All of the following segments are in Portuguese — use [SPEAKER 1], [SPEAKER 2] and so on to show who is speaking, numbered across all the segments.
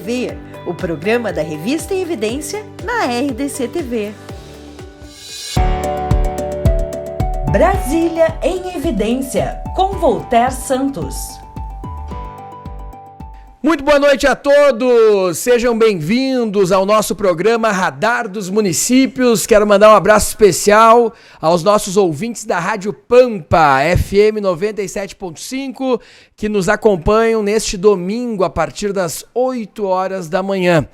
[SPEAKER 1] TV, o programa da Revista em Evidência na RDC TV. Brasília em Evidência, com Voltaire Santos.
[SPEAKER 2] Muito boa noite a todos, sejam bem-vindos ao nosso programa Radar dos Municípios. Quero mandar um abraço especial aos nossos ouvintes da Rádio Pampa, FM 97.5, que nos acompanham neste domingo a partir das 8 horas da manhã.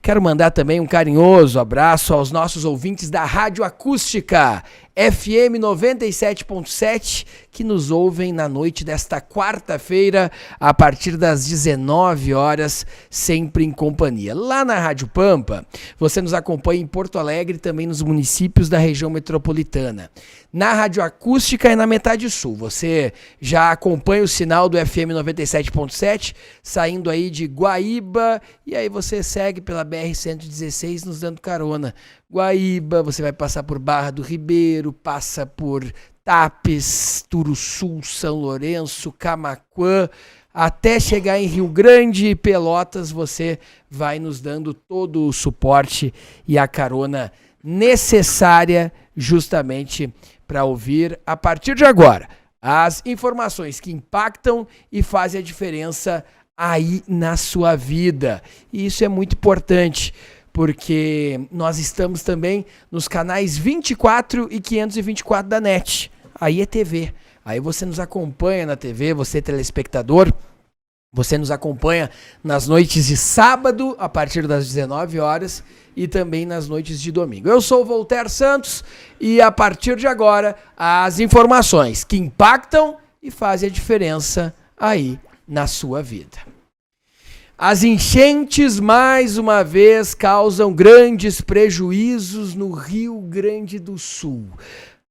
[SPEAKER 2] Quero mandar também um carinhoso abraço aos nossos ouvintes da Rádio Acústica, FM 97.7, que nos ouvem na noite desta quarta-feira, a partir das 19 horas, sempre em companhia. Lá na Rádio Pampa, você nos acompanha em Porto Alegre e também nos municípios da região metropolitana. Na Rádio Acústica é na metade sul. Você já acompanha o sinal do FM 97.7, saindo aí de Guaíba, e aí você segue pela BR-116 nos dando carona. Guaíba, você vai passar por Barra do Ribeiro, passa por Tapes, Turuçu, São Lourenço, Camaquã, até chegar em Rio Grande e Pelotas. Você vai nos dando todo o suporte e a carona necessária justamente para ouvir, a partir de agora, as informações que impactam e fazem a diferença aí na sua vida. E isso é muito importante, porque nós estamos também nos canais 24 e 524 da NET. Aí é TV. Aí você nos acompanha na TV, você telespectador. Você nos acompanha nas noites de sábado, a partir das 19 horas, e também nas noites de domingo. Eu sou o Voltaire Santos e a partir de agora, as informações que impactam e fazem a diferença aí na sua vida. As enchentes, mais uma vez, causam grandes prejuízos no Rio Grande do Sul.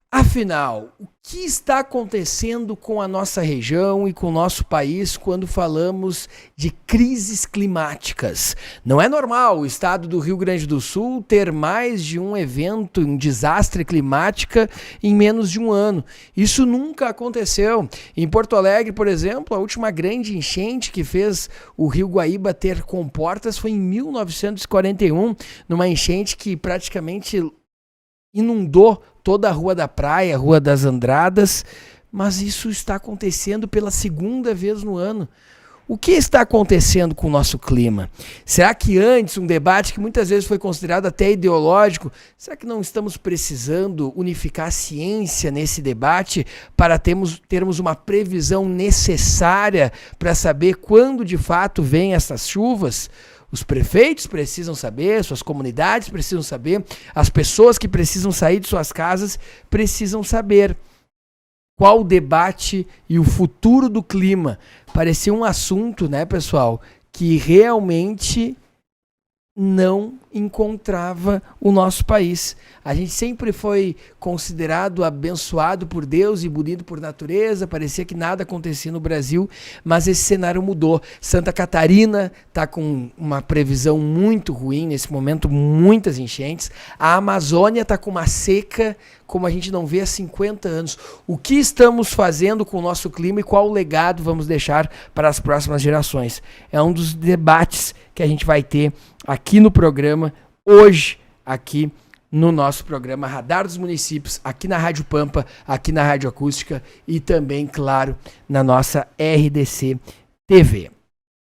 [SPEAKER 2] Afinal, o que está acontecendo com a nossa região e com o nosso país quando falamos de crises climáticas? Não é normal o estado do Rio Grande do Sul ter mais de um evento, um desastre climático em menos de um ano. Isso nunca aconteceu. Em Porto Alegre, por exemplo, a última grande enchente que fez o Rio Guaíba ter comportas foi em 1941, numa enchente que praticamente inundou toda a Rua da Praia, Rua das Andradas, mas isso está acontecendo pela segunda vez no ano. O que está acontecendo com o nosso clima? Será que antes, um debate que muitas vezes foi considerado até ideológico, será que não estamos precisando unificar a ciência nesse debate para termos uma previsão necessária para saber quando de fato vêm essas chuvas? Os prefeitos precisam saber, suas comunidades precisam saber, as pessoas que precisam sair de suas casas precisam saber. Qual o debate e o futuro do clima? Parecia um assunto, né, pessoal, que realmente não encontrava o nosso país. A gente sempre foi considerado abençoado por Deus e bonito por natureza, parecia que nada acontecia no Brasil, mas esse cenário mudou. Santa Catarina está com uma previsão muito ruim nesse momento, muitas enchentes. A Amazônia está com uma seca como a gente não vê há 50 anos. O que estamos fazendo com o nosso clima e qual legado vamos deixar para as próximas gerações? É um dos debates que a gente vai ter aqui no programa, hoje, aqui no nosso programa Radar dos Municípios, aqui na Rádio Pampa, aqui na Rádio Acústica e também, claro, na nossa RDC TV.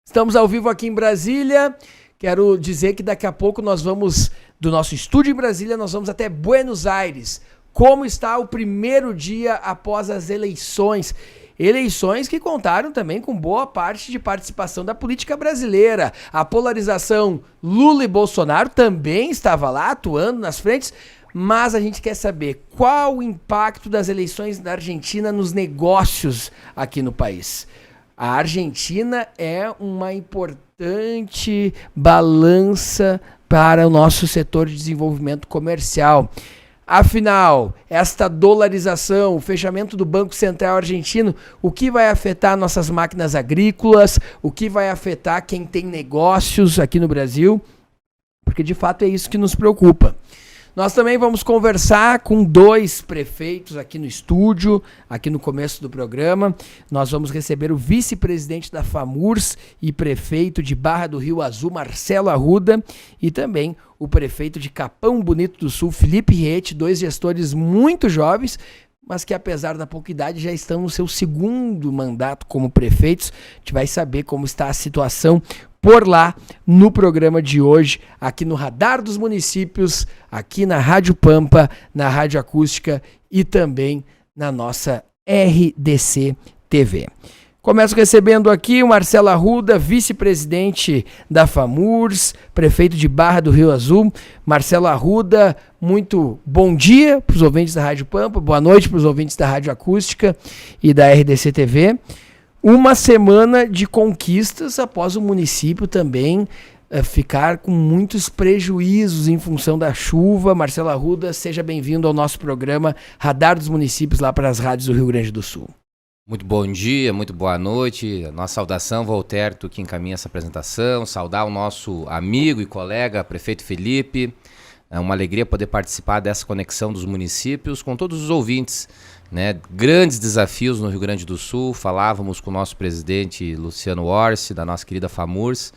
[SPEAKER 2] Estamos ao vivo aqui em Brasília. Quero dizer que daqui a pouco nós vamos, do nosso estúdio em Brasília, nós vamos até Buenos Aires. Como está o primeiro dia após as eleições? Eleições que contaram também com boa parte de participação da política brasileira. A polarização Lula e Bolsonaro também estava lá, atuando nas frentes, mas a gente quer saber qual o impacto das eleições da Argentina nos negócios aqui no país. A Argentina é uma importante balança para o nosso setor de desenvolvimento comercial. Afinal, esta dolarização, o fechamento do Banco Central argentino, o que vai afetar nossas máquinas agrícolas, o que vai afetar quem tem negócios aqui no Brasil, porque de fato é isso que nos preocupa. Nós também vamos conversar com 2 prefeitos aqui no estúdio, aqui no começo do programa. Nós vamos receber o vice-presidente da FAMURS e prefeito de Barra do Rio Azul, Marcelo Arruda, e também o prefeito de Capão Bonito do Sul, Felipe Riete, 2 gestores muito jovens, mas que apesar da pouca idade já estão no seu segundo mandato como prefeitos. A gente vai saber como está a situação por lá no programa de hoje, aqui no Radar dos Municípios, aqui na Rádio Pampa, na Rádio Acústica e também na nossa RDC TV. Começo recebendo aqui o Marcelo Arruda, vice-presidente da FAMURS, prefeito de Barra do Rio Azul. Marcelo Arruda, muito bom dia para os ouvintes da Rádio Pampa, boa noite para os ouvintes da Rádio Acústica e da RDC TV. Uma semana de conquistas após o município também ficar com muitos prejuízos em função da chuva. Marcelo Arruda, seja bem-vindo ao nosso programa Radar dos Municípios lá para as rádios do Rio Grande do Sul.
[SPEAKER 3] Muito bom dia, muito boa noite. Nossa saudação, Voltaire, tu que encaminha essa apresentação. Saudar o nosso amigo e colega, prefeito Felipe. É uma alegria poder participar dessa conexão dos municípios com todos os ouvintes, né? Grandes desafios no Rio Grande do Sul. Falávamos com o nosso presidente Luciano Orsi, da nossa querida FAMURS.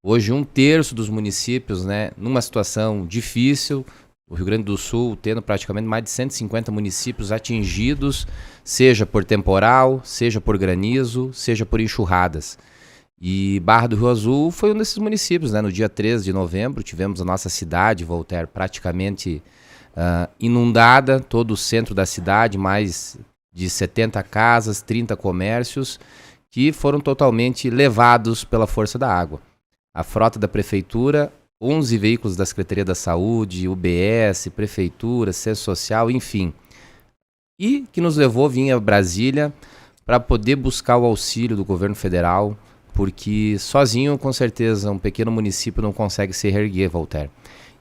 [SPEAKER 3] Hoje 1/3 dos municípios, né, numa situação difícil. O Rio Grande do Sul tendo praticamente mais de 150 municípios atingidos, seja por temporal, seja por granizo, seja por enxurradas. E Barra do Rio Azul foi um desses municípios, né? No dia 13 de novembro tivemos a nossa cidade, Voltaire, praticamente inundada, todo o centro da cidade, mais de 70 casas, 30 comércios, que foram totalmente levados pela força da água. A frota da prefeitura, 11 veículos da Secretaria da Saúde, UBS, Prefeitura, Centro Social, enfim. E que nos levou a vir a Brasília para poder buscar o auxílio do governo federal, porque sozinho, com certeza, um pequeno município não consegue se reerguer, Voltaire.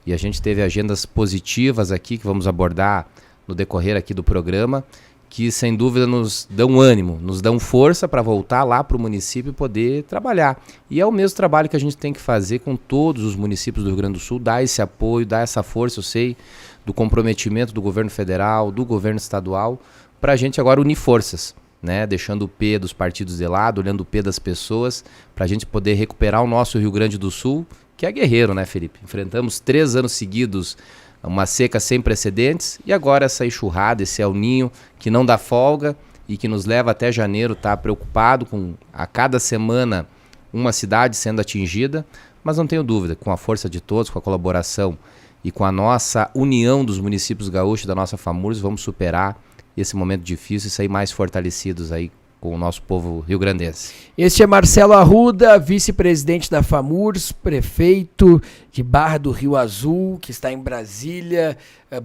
[SPEAKER 3] E a gente teve agendas positivas aqui, que vamos abordar no decorrer aqui do programa, que sem dúvida nos dão ânimo, nos dão força para voltar lá para o município e poder trabalhar. E é o mesmo trabalho que a gente tem que fazer com todos os municípios do Rio Grande do Sul, dar esse apoio, dar essa força, eu sei, do comprometimento do governo federal, do governo estadual, para a gente agora unir forças, né? Deixando o P dos partidos de lado, olhando o P das pessoas, para a gente poder recuperar o nosso Rio Grande do Sul, que é guerreiro, né, Felipe? Enfrentamos 3 anos seguidos uma seca sem precedentes e agora essa enxurrada, esse El Ninho que não dá folga e que nos leva até janeiro, tá preocupado com a cada semana uma cidade sendo atingida, mas não tenho dúvida, com a força de todos, com a colaboração e com a nossa união dos municípios gaúchos da nossa FAMURS, vamos superar esse momento difícil e sair mais fortalecidos aí com o nosso povo rio-grandense.
[SPEAKER 2] Este é Marcelo Arruda, vice-presidente da FAMURS, prefeito de Barra do Rio Azul, que está em Brasília,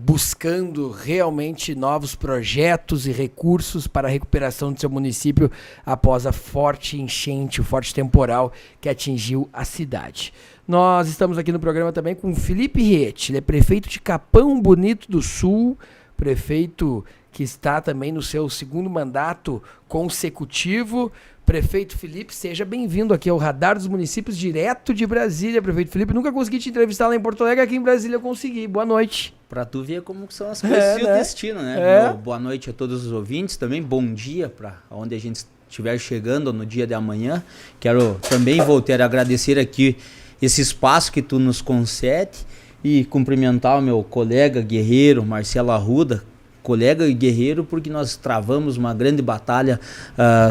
[SPEAKER 2] buscando realmente novos projetos e recursos para a recuperação do seu município após a forte enchente, o forte temporal que atingiu a cidade. Nós estamos aqui no programa também com o Felipe Riete, ele é prefeito de Capão Bonito do Sul, prefeito que está também no seu segundo mandato consecutivo. Prefeito Felipe, seja bem-vindo aqui ao Radar dos Municípios, direto de Brasília. Prefeito Felipe, nunca consegui te entrevistar lá em Porto Alegre, aqui em Brasília eu consegui. Boa noite.
[SPEAKER 4] Para tu ver como são as coisas e o destino, né? Boa noite a todos os ouvintes, também bom dia para onde a gente estiver chegando no dia de amanhã. Quero também, Voltaire, agradecer aqui esse espaço que tu nos concede e cumprimentar o meu colega guerreiro, Marcelo Arruda, colega e guerreiro, porque nós travamos uma grande batalha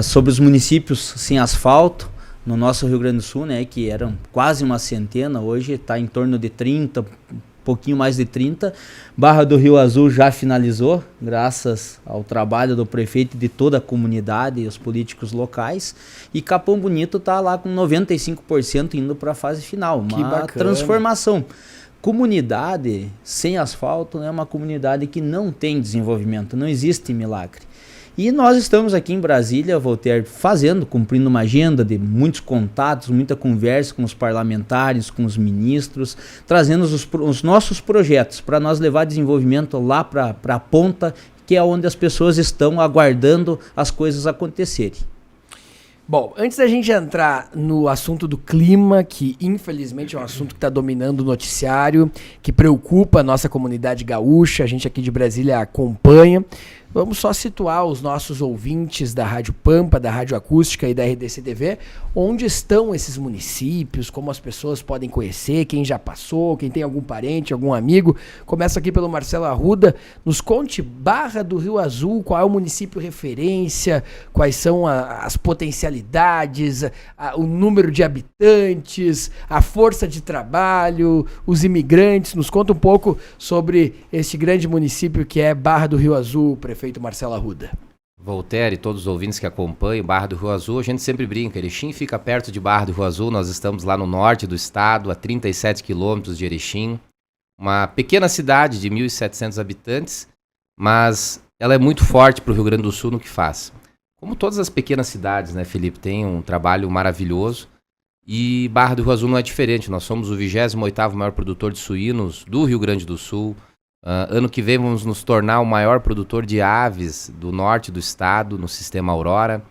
[SPEAKER 4] sobre os municípios sem asfalto no nosso Rio Grande do Sul, né, que eram quase uma centena, hoje está em torno de 30, um pouquinho mais de 30. Barra do Rio Azul já finalizou, graças ao trabalho do prefeito e de toda a comunidade e os políticos locais, e Capão Bonito está lá com 95% indo para a fase final, uma transformação. Comunidade sem asfalto é uma comunidade que não tem desenvolvimento, não existe milagre. E nós estamos aqui em Brasília, Voltaire, cumprindo uma agenda de muitos contatos, muita conversa com os parlamentares, com os ministros, trazendo os nossos projetos para nós levar desenvolvimento lá para a ponta, que é onde as pessoas estão aguardando as coisas acontecerem.
[SPEAKER 2] Bom, antes da gente entrar no assunto do clima, que infelizmente é um assunto que está dominando o noticiário, que preocupa a nossa comunidade gaúcha, a gente aqui de Brasília acompanha, vamos só situar os nossos ouvintes da Rádio Pampa, da Rádio Acústica e da RDC-TV, onde estão esses municípios, como as pessoas podem conhecer, quem já passou, quem tem algum parente, algum amigo. Começa aqui pelo Marcelo Arruda, nos conte Barra do Rio Azul, qual é o município referência, quais são as potencialidades, o número de habitantes, a força de trabalho, os imigrantes. Nos conta um pouco sobre este grande município que é Barra do Rio Azul, prefeito Marcelo Arruda.
[SPEAKER 3] Voltaire e todos os ouvintes que acompanham Barra do Rio Azul, a gente sempre brinca, Erechim fica perto de Barra do Rio Azul, nós estamos lá no norte do estado, a 37 quilômetros de Erechim, uma pequena cidade de 1.700 habitantes, mas ela é muito forte para o Rio Grande do Sul no que faz. Como todas as pequenas cidades, né, Felipe, tem um trabalho maravilhoso e Barra do Rio Azul não é diferente, nós somos o 28º maior produtor de suínos do Rio Grande do Sul. Ano que vem vamos nos tornar o maior produtor de aves do norte do estado, no sistema Aurora.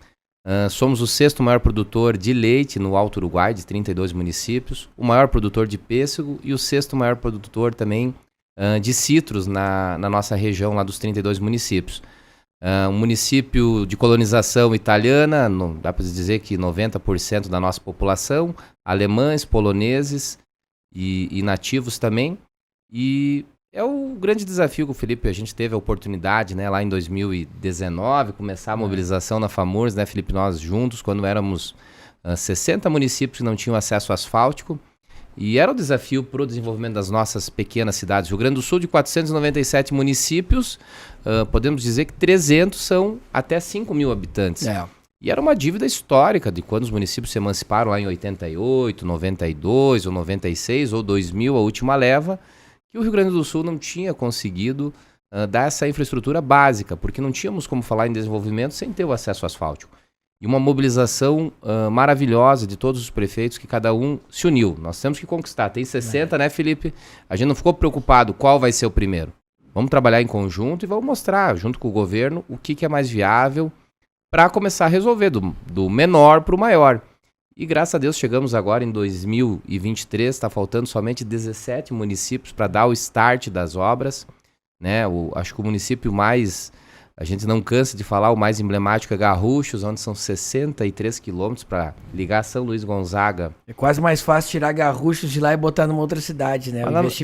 [SPEAKER 3] Somos o 6º maior produtor de leite no Alto Uruguai, de 32 municípios, o maior produtor de pêssego e o 6º maior produtor também de citros na nossa região, lá dos 32 municípios. Um município de colonização italiana, dá para dizer que 90% da nossa população, alemães, poloneses e nativos também. E é o grande desafio que o Felipe, a gente teve a oportunidade, né, lá em 2019, começar a mobilização na FAMURS, né, Felipe, nós juntos, quando éramos 60 municípios que não tinham acesso asfáltico, e era o desafio para o desenvolvimento das nossas pequenas cidades. Rio Grande do Sul, de 497 municípios, podemos dizer que 300 são até 5 mil habitantes. E era uma dívida histórica de quando os municípios se emanciparam lá em 88, 92 ou 96 ou 2000, a última leva, que o Rio Grande do Sul não tinha conseguido dar essa infraestrutura básica, porque não tínhamos como falar em desenvolvimento sem ter o acesso asfáltico. E uma mobilização maravilhosa de todos os prefeitos, que cada um se uniu. Nós temos que conquistar. Tem 60, né, Felipe? A gente não ficou preocupado qual vai ser o primeiro. Vamos trabalhar em conjunto e vamos mostrar, junto com o governo, o que é mais viável para começar a resolver, do menor para o maior. E graças a Deus chegamos agora em 2023, está faltando somente 17 municípios para dar o start das obras, né? Acho que o município mais, a gente não cansa de falar, o mais emblemático é Garruchos, onde são 63 quilômetros para ligar São Luís Gonzaga.
[SPEAKER 2] É quase mais fácil tirar Garruchos de lá e botar numa outra cidade, né?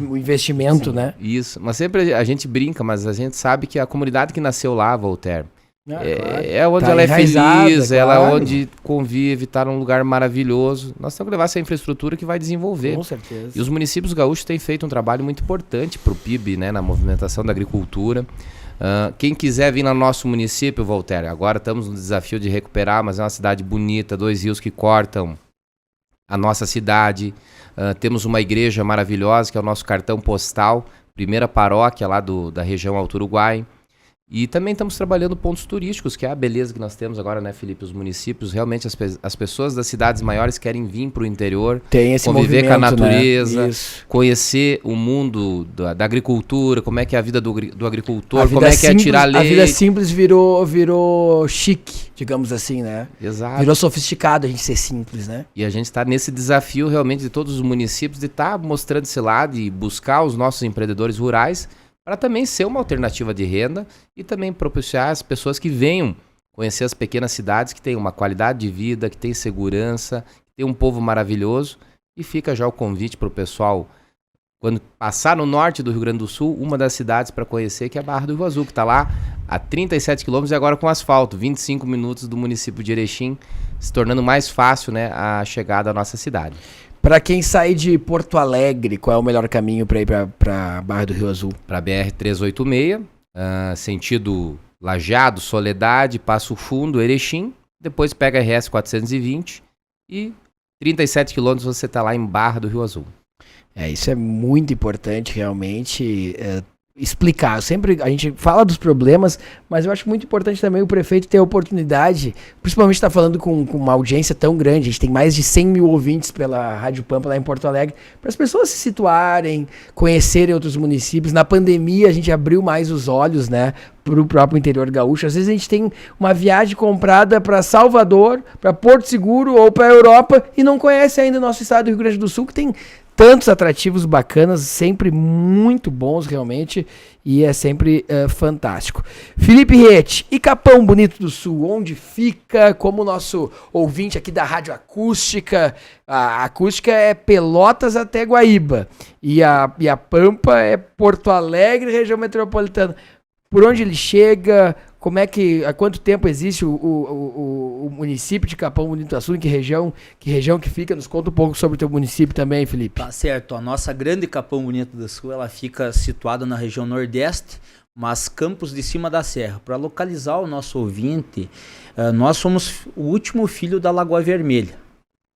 [SPEAKER 2] O investimento, sim, né?
[SPEAKER 3] Isso, mas sempre a gente brinca, mas a gente sabe que a comunidade que nasceu lá, Voltaire,
[SPEAKER 2] claro.
[SPEAKER 3] É onde ela é feliz, claro. Ela é onde convive, está num lugar maravilhoso. Nós temos que levar essa infraestrutura que vai desenvolver.
[SPEAKER 2] Com certeza.
[SPEAKER 3] E os municípios gaúchos têm feito um trabalho muito importante para o PIB, né, na movimentação da agricultura. Quem quiser vir no nosso município, Voltaire, agora estamos no desafio de recuperar, mas é uma cidade bonita, 2 rios que cortam a nossa cidade. Temos uma igreja maravilhosa, que é o nosso cartão postal, primeira paróquia lá da região Alto Uruguai. E também estamos trabalhando pontos turísticos, que é a beleza que nós temos agora, né, Felipe? Os municípios, realmente as pessoas das cidades maiores querem vir para o interior,
[SPEAKER 2] tem esse
[SPEAKER 3] conviver com a natureza,
[SPEAKER 2] né?
[SPEAKER 3] conhecer o mundo da agricultura, como é que é a vida do agricultor, como é que é tirar leite.
[SPEAKER 2] A vida simples virou chique, digamos assim, né?
[SPEAKER 3] Exato.
[SPEAKER 2] Virou sofisticado a gente ser simples, né?
[SPEAKER 3] E a gente está nesse desafio realmente de todos os municípios de estar mostrando esse lado e buscar os nossos empreendedores rurais para também ser uma alternativa de renda e também propiciar as pessoas que venham conhecer as pequenas cidades que têm uma qualidade de vida, que têm segurança, que têm um povo maravilhoso. E fica já o convite para o pessoal, quando passar no norte do Rio Grande do Sul, uma das cidades para conhecer, que é a Barra do Rio Azul, que está lá a 37 quilômetros e agora com asfalto, 25 minutos do município de Erechim, se tornando mais fácil, né, a chegada à nossa cidade.
[SPEAKER 2] Para quem sair de Porto Alegre, qual é o melhor caminho para ir para Barra do Rio Azul?
[SPEAKER 3] Para a BR-386, sentido Lajeado, Soledade, Passo Fundo, Erechim. Depois pega a RS-420 e 37 quilômetros você está lá em Barra do Rio Azul.
[SPEAKER 2] Isso é muito importante realmente. explicar. A gente fala dos problemas, mas eu acho muito importante também o prefeito ter a oportunidade, principalmente está falando com uma audiência tão grande, a gente tem mais de 100 mil ouvintes pela Rádio Pampa lá em Porto Alegre, para as pessoas se situarem, conhecerem outros municípios. Na pandemia a gente abriu mais os olhos, né, para o próprio interior gaúcho. Às vezes a gente tem uma viagem comprada para Salvador, para Porto Seguro ou para a Europa e não conhece ainda o nosso estado do Rio Grande do Sul, que tem tantos atrativos bacanas, sempre muito bons realmente, e é sempre fantástico. Felipe Riete, e Capão Bonito do Sul, onde fica? Como o nosso ouvinte aqui da Rádio Acústica, a Acústica é Pelotas até Guaíba, e a Pampa é Porto Alegre, região metropolitana. Por onde ele chega? Há quanto tempo existe o município de Capão Bonito do Sul? Em que região que fica? Nos conta um pouco sobre o teu município também, Felipe.
[SPEAKER 4] Tá certo. A nossa grande Capão Bonito do Sul, ela fica situada na região nordeste, mas Campos de Cima da Serra. Para localizar o nosso ouvinte, nós somos o último filho da Lagoa Vermelha.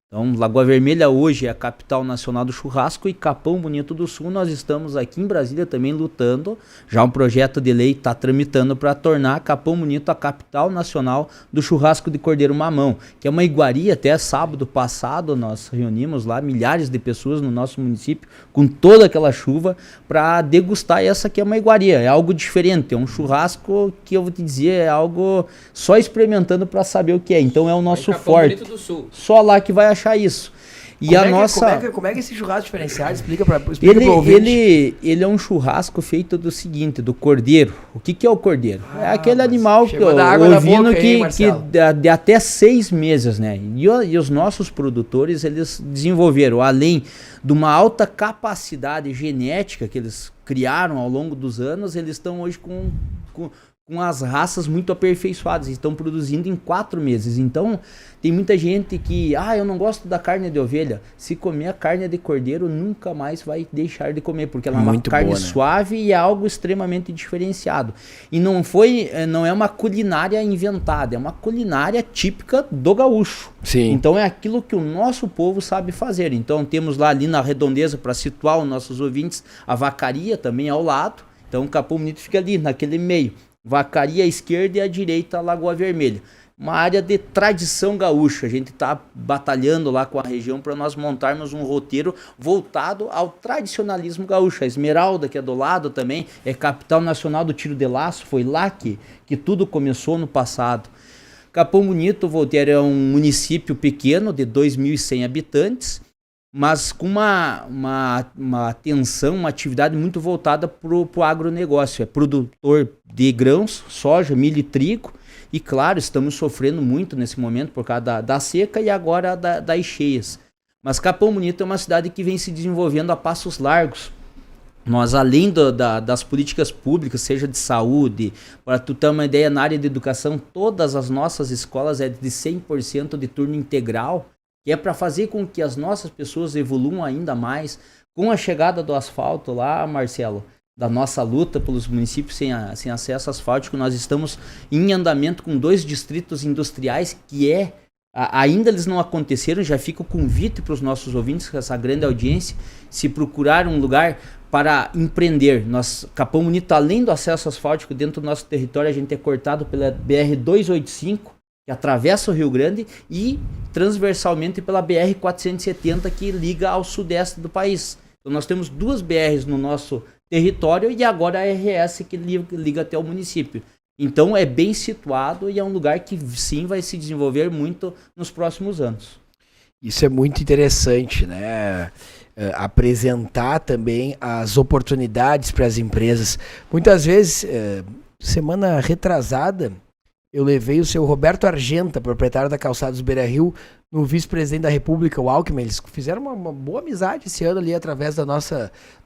[SPEAKER 4] Então, Lagoa Vermelha hoje é a capital nacional do churrasco, e Capão Bonito do Sul, nós estamos aqui em Brasília também lutando, já um projeto de lei está tramitando para tornar Capão Bonito a capital nacional do churrasco de cordeiro mamão, que é uma iguaria. Até sábado passado nós reunimos lá milhares de pessoas no nosso município, com toda aquela chuva, para degustar essa que é uma iguaria, é algo diferente, é um churrasco que eu vou te dizer, é algo só experimentando para saber o que é. Então é o nosso forte,
[SPEAKER 3] Bonito do Sul.
[SPEAKER 4] Só lá que vai achar isso. E
[SPEAKER 2] como é que esse churrasco diferenciado? Explica pro ouvinte.
[SPEAKER 4] Ele é um churrasco feito do seguinte, do cordeiro. O que é o cordeiro? É aquele animal ovino que de até 6 meses, né? E os nossos produtores, eles desenvolveram, além de uma alta capacidade genética que eles criaram ao longo dos anos, eles estão hoje com as raças muito aperfeiçoadas, estão produzindo em 4 meses. Então, tem muita gente que, eu não gosto da carne de ovelha. Se comer a carne de cordeiro, nunca mais vai deixar de comer, porque ela é uma carne boa, né? Suave e é algo extremamente diferenciado. E não é uma culinária inventada, é uma culinária típica do gaúcho.
[SPEAKER 2] Sim.
[SPEAKER 4] Então, é aquilo que o nosso povo sabe fazer. Então, temos lá ali na redondeza, para situar os nossos ouvintes, a vacaria também ao lado. Então, o Capão Bonito fica ali, naquele meio. Vacaria à esquerda e à direita a Lagoa Vermelha. Uma área de tradição gaúcha. A gente está batalhando lá com a região para nós montarmos um roteiro voltado ao tradicionalismo gaúcho. A Esmeralda, que é do lado também, é capital nacional do tiro de laço. Foi lá que tudo começou no passado. Capão Bonito, Voltaire, é um município pequeno de 2.100 habitantes, mas com uma atenção, uma atividade muito voltada para o agronegócio. É produtor de grãos, soja, milho e trigo. E claro, estamos sofrendo muito nesse momento por causa da seca e agora das cheias. Mas Capão Bonito é uma cidade que vem se desenvolvendo a passos largos. Nós, além das políticas públicas, seja de saúde, para tu ter uma ideia, na área de educação, todas as nossas escolas é de 100% de turno integral, que é para fazer com que as nossas pessoas evoluam ainda mais. Com a chegada do asfalto lá, Marcelo, da nossa luta pelos municípios sem acesso asfáltico, nós estamos em andamento com 2 distritos industriais que ainda eles não aconteceram. Já fica o convite para os nossos ouvintes, essa grande audiência, se procurar um lugar para empreender. Capão Bonito, além do acesso asfáltico dentro do nosso território, a gente é cortado pela BR-285, que atravessa o Rio Grande, e transversalmente pela BR-470, que liga ao sudeste do país. Então nós temos 2 BRs no nosso território e agora a RS que liga até o município. Então é bem situado e é um lugar que sim vai se desenvolver muito nos próximos anos.
[SPEAKER 2] Isso é muito interessante, né? Apresentar também as oportunidades para as empresas. Muitas vezes, semana retrasada, eu levei o seu Roberto Argenta, proprietário da Calçados Beira-Rio, no vice-presidente da República, o Alckmin. Eles fizeram uma boa amizade esse ano ali, através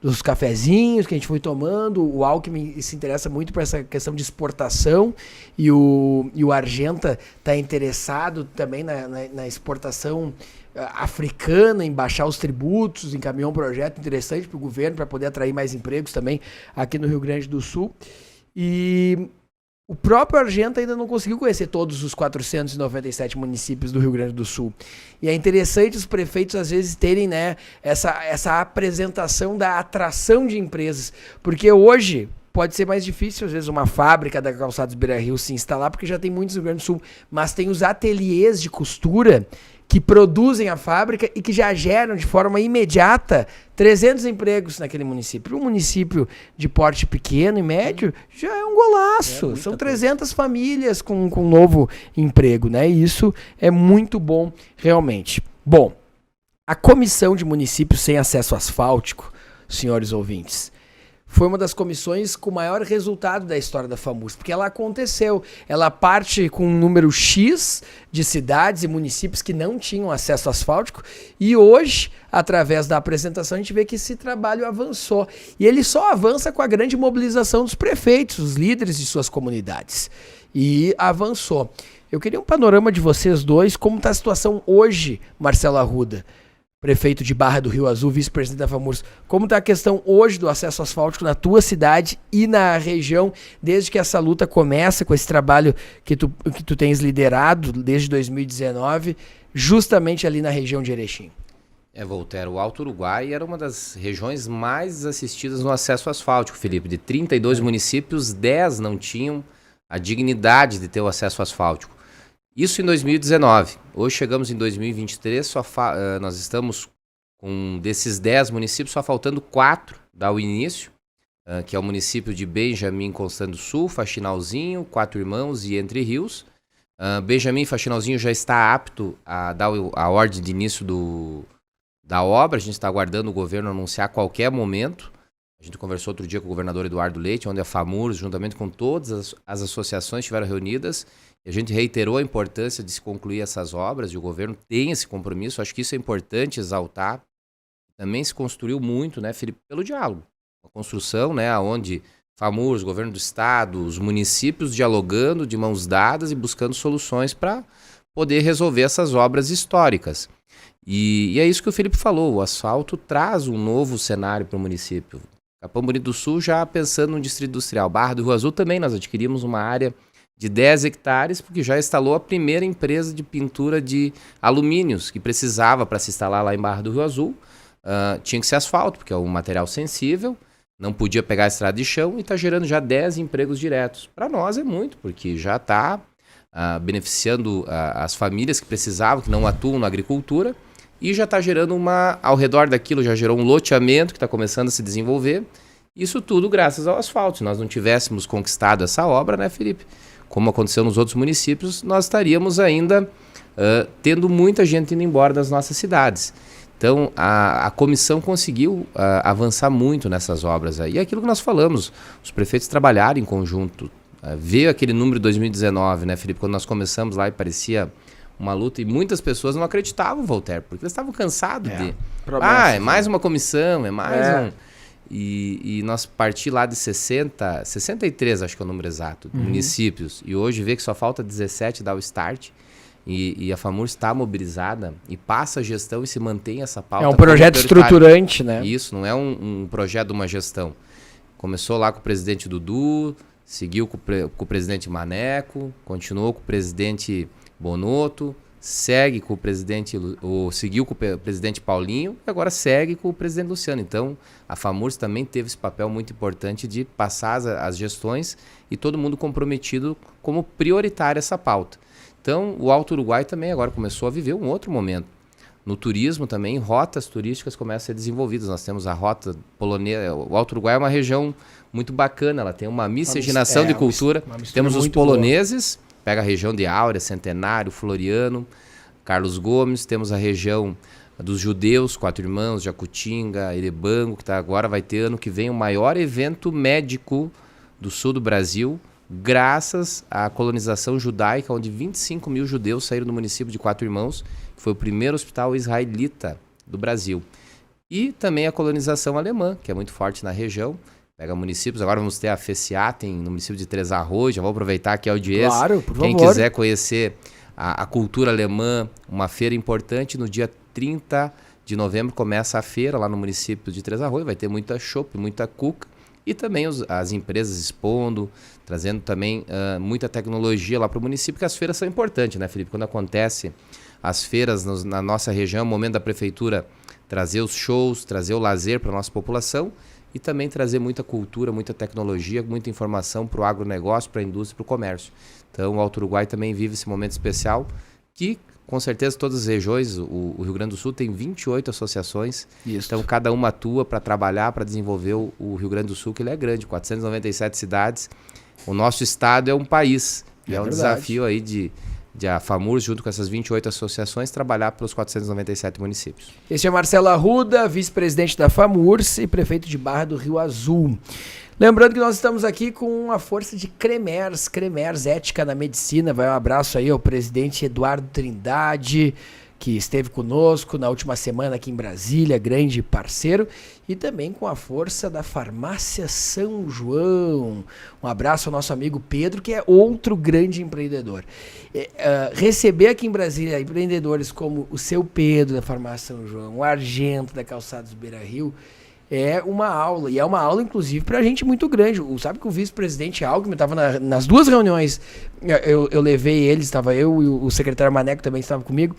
[SPEAKER 2] dos cafezinhos que a gente foi tomando. O Alckmin se interessa muito por essa questão de exportação, e o Argenta está interessado também na exportação africana, em baixar os tributos, encaminhou um projeto interessante para o governo, para poder atrair mais empregos também aqui no Rio Grande do Sul. E o próprio Argenta ainda não conseguiu conhecer todos os 497 municípios do Rio Grande do Sul. E é interessante os prefeitos, às vezes, terem, né, essa apresentação da atração de empresas. Porque hoje, pode ser mais difícil, às vezes, uma fábrica da Calçados Beira-Rio se instalar, porque já tem muitos no Rio Grande do Sul, mas tem os ateliês de costura que produzem a fábrica e que já geram de forma imediata 300 empregos naquele município. Um município de porte pequeno e médio já é um golaço. São 300 famílias com um novo emprego, né? E isso é muito bom, realmente. Bom, a Comissão de Municípios Sem Acesso Asfáltico, senhores ouvintes, foi uma das comissões com maior resultado da história da FAMURS, porque ela aconteceu. Ela parte com um número X de cidades e municípios que não tinham acesso asfáltico, e hoje, através da apresentação, a gente vê que esse trabalho avançou. E ele só avança com a grande mobilização dos prefeitos, os líderes de suas comunidades. E avançou. Eu queria um panorama de vocês dois, como está a situação hoje, Marcelo Arruda, prefeito de Barra do Rio Azul, vice-presidente da FAMURS. Como está a questão hoje do acesso asfáltico na tua cidade e na região, desde que essa luta começa, com esse trabalho que tu tens liderado desde 2019, justamente ali na região de Erechim?
[SPEAKER 3] Voltaire, o Alto Uruguai era uma das regiões mais assistidas no acesso asfáltico, Felipe. De 32 municípios, 10 não tinham a dignidade de ter o acesso asfáltico. Isso em 2019. Hoje chegamos em 2023, nós estamos com desses 10 municípios, só faltando 4 dar o início, que é o município de Benjamin Constante do Sul, Faxinalzinho, Quatro Irmãos e Entre Rios. Benjamin e Faxinalzinho já está apto a dar a ordem de início da obra. A gente está aguardando o governo anunciar a qualquer momento. A gente conversou outro dia com o governador Eduardo Leite, onde a FAMURS, juntamente com todas as associações, estiveram reunidas. E a gente reiterou a importância de se concluir essas obras, e o governo tem esse compromisso. Acho que isso é importante exaltar. Também se construiu muito, né, Felipe, pelo diálogo. Uma construção, né, onde FAMURS, governo do estado, os municípios dialogando de mãos dadas e buscando soluções para poder resolver essas obras históricas. E é isso que o Felipe falou, o asfalto traz um novo cenário para o município. Capão Bonito do Sul já pensando no distrito industrial. Barra do Rio Azul também, nós adquirimos uma área de 10 hectares, porque já instalou a primeira empresa de pintura de alumínios que precisava para se instalar lá em Barra do Rio Azul. Tinha que ser asfalto, porque é um material sensível, não podia pegar a estrada de chão, e está gerando já 10 empregos diretos. Para nós é muito, porque já está beneficiando as famílias que precisavam, que não atuam na agricultura, e já está gerando ao redor daquilo, já gerou um loteamento que está começando a se desenvolver. Isso tudo graças ao asfalto. Se nós não tivéssemos conquistado essa obra, né, Felipe, como aconteceu nos outros municípios, nós estaríamos ainda tendo muita gente indo embora das nossas cidades. Então, a comissão conseguiu avançar muito nessas obras aí. E é aquilo que nós falamos, os prefeitos trabalharam em conjunto. Veio aquele número de 2019, né, Felipe, quando nós começamos lá e parecia uma luta, e muitas pessoas não acreditavam, Voltaire, porque eles estavam cansados de... é mais uma comissão, é mais um... E nós partimos lá de 63, acho que é o número exato, municípios, e hoje vê que só falta 17 dar o start, e a FAMURS está mobilizada e passa a gestão e se mantém essa pauta.
[SPEAKER 2] É um projeto estruturante, né?
[SPEAKER 3] Isso, não é um projeto de uma gestão. Começou lá com o presidente Dudu, seguiu com o presidente Maneco, continuou com o presidente Bonotto, segue com o presidente, seguiu com o presidente Paulinho e agora segue com o presidente Luciano. Então, a FAMURS também teve esse papel muito importante de passar as gestões e todo mundo comprometido como prioritária essa pauta. Então, o Alto Uruguai também agora começou a viver um outro momento. No turismo também, rotas turísticas começam a ser desenvolvidas. Nós temos a rota polonesa. O Alto Uruguai é uma região muito bacana, ela tem uma miscigenação de cultura. Temos os poloneses, pega a região de Áurea, Centenário, Floriano, Carlos Gomes, temos a região dos judeus, Quatro Irmãos, Jacutinga, Erebango, que agora vai ter ano que vem o maior evento médico do sul do Brasil, graças à colonização judaica, onde 25 mil judeus saíram do município de Quatro Irmãos, que foi o primeiro hospital israelita do Brasil. E também a colonização alemã, que é muito forte na região. Pega municípios, agora vamos ter a FECIATEM no município de Três Arroios, já vou aproveitar aqui a audiência.
[SPEAKER 2] Claro, por favor.
[SPEAKER 3] Quem quiser conhecer a cultura alemã, uma feira importante, no dia 30 de novembro começa a feira lá no município de Três Arroios, vai ter muita chopp, muita cuca, e também as empresas expondo, trazendo também muita tecnologia lá para o município, porque as feiras são importantes, né, Felipe? Quando acontece as feiras na nossa região, é o momento da prefeitura trazer os shows, trazer o lazer para a nossa população, e também trazer muita cultura, muita tecnologia, muita informação para o agronegócio, para a indústria, para o comércio. Então o Alto Uruguai também vive esse momento especial que, com certeza, todas as regiões, o Rio Grande do Sul tem 28 associações, então cada uma atua para trabalhar, para desenvolver o Rio Grande do Sul, que ele é grande, 497 cidades. O nosso estado é um país, é um desafio aí de a FAMURS, junto com essas 28 associações, trabalhar pelos 497 municípios.
[SPEAKER 2] Este é Marcelo Arruda, vice-presidente da FAMURS e prefeito de Barra do Rio Azul. Lembrando que nós estamos aqui com a força de Cremers Ética na Medicina. Vai um abraço aí ao presidente Eduardo Trindade, que esteve conosco na última semana aqui em Brasília, grande parceiro, e também com a força da Farmácia São João. Um abraço ao nosso amigo Pedro, que é outro grande empreendedor. Receber aqui em Brasília empreendedores como o seu Pedro da Farmácia São João, o Argento da Calçados Beira-Rio, é uma aula, e é uma aula inclusive pra gente muito grande. Sabe que o vice-presidente Alckmin estava nas duas reuniões, eu levei eles, estava eu e o secretário Maneco também estava comigo.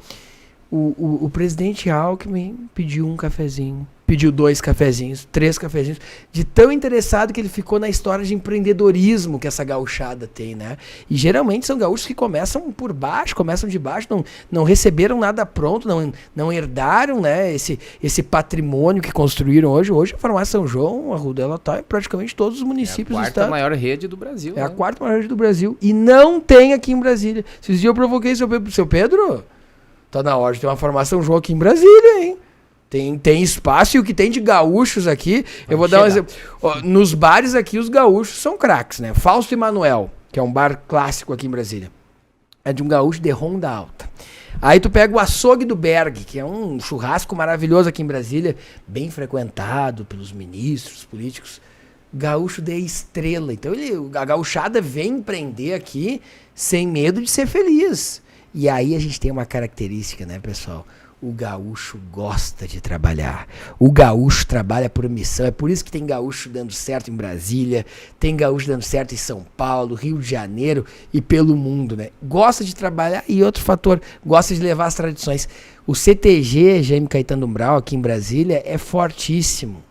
[SPEAKER 2] O presidente Alckmin pediu um cafezinho, pediu 2 cafezinhos, 3 cafezinhos, de tão interessado que ele ficou na história de empreendedorismo que essa gauchada tem, né? E geralmente são gaúchos que começam por baixo, começam de baixo, não receberam nada pronto, não herdaram, né, esse patrimônio que construíram hoje. Hoje a Farmácia São João, a Arruda, ela está em praticamente todos os municípios do estado.
[SPEAKER 3] É a quarta maior rede do Brasil.
[SPEAKER 2] É a quarta maior rede do Brasil. E não tem aqui em Brasília. Esses dias eu provoquei seu Pedro... Tá na hora de ter uma Farmácia João aqui em Brasília, hein? Tem espaço, e o que tem de gaúchos aqui... Eu vou dar um exemplo. Nos bares aqui, os gaúchos são craques, né? Fausto e Manuel, que é um bar clássico aqui em Brasília. É de um gaúcho de Ronda Alta. Aí tu pega o Açougue do Berg, que é um churrasco maravilhoso aqui em Brasília, bem frequentado pelos ministros, políticos. Gaúcho de Estrela. Então a gauchada vem empreender aqui sem medo de ser feliz. E aí a gente tem uma característica, né, pessoal? O gaúcho gosta de trabalhar. O gaúcho trabalha por missão. É por isso que tem gaúcho dando certo em Brasília, tem gaúcho dando certo em São Paulo, Rio de Janeiro e pelo mundo, né? Gosta de trabalhar e outro fator, gosta de levar as tradições. O CTG, Jaime Caetano Umbral, aqui em Brasília, é fortíssimo.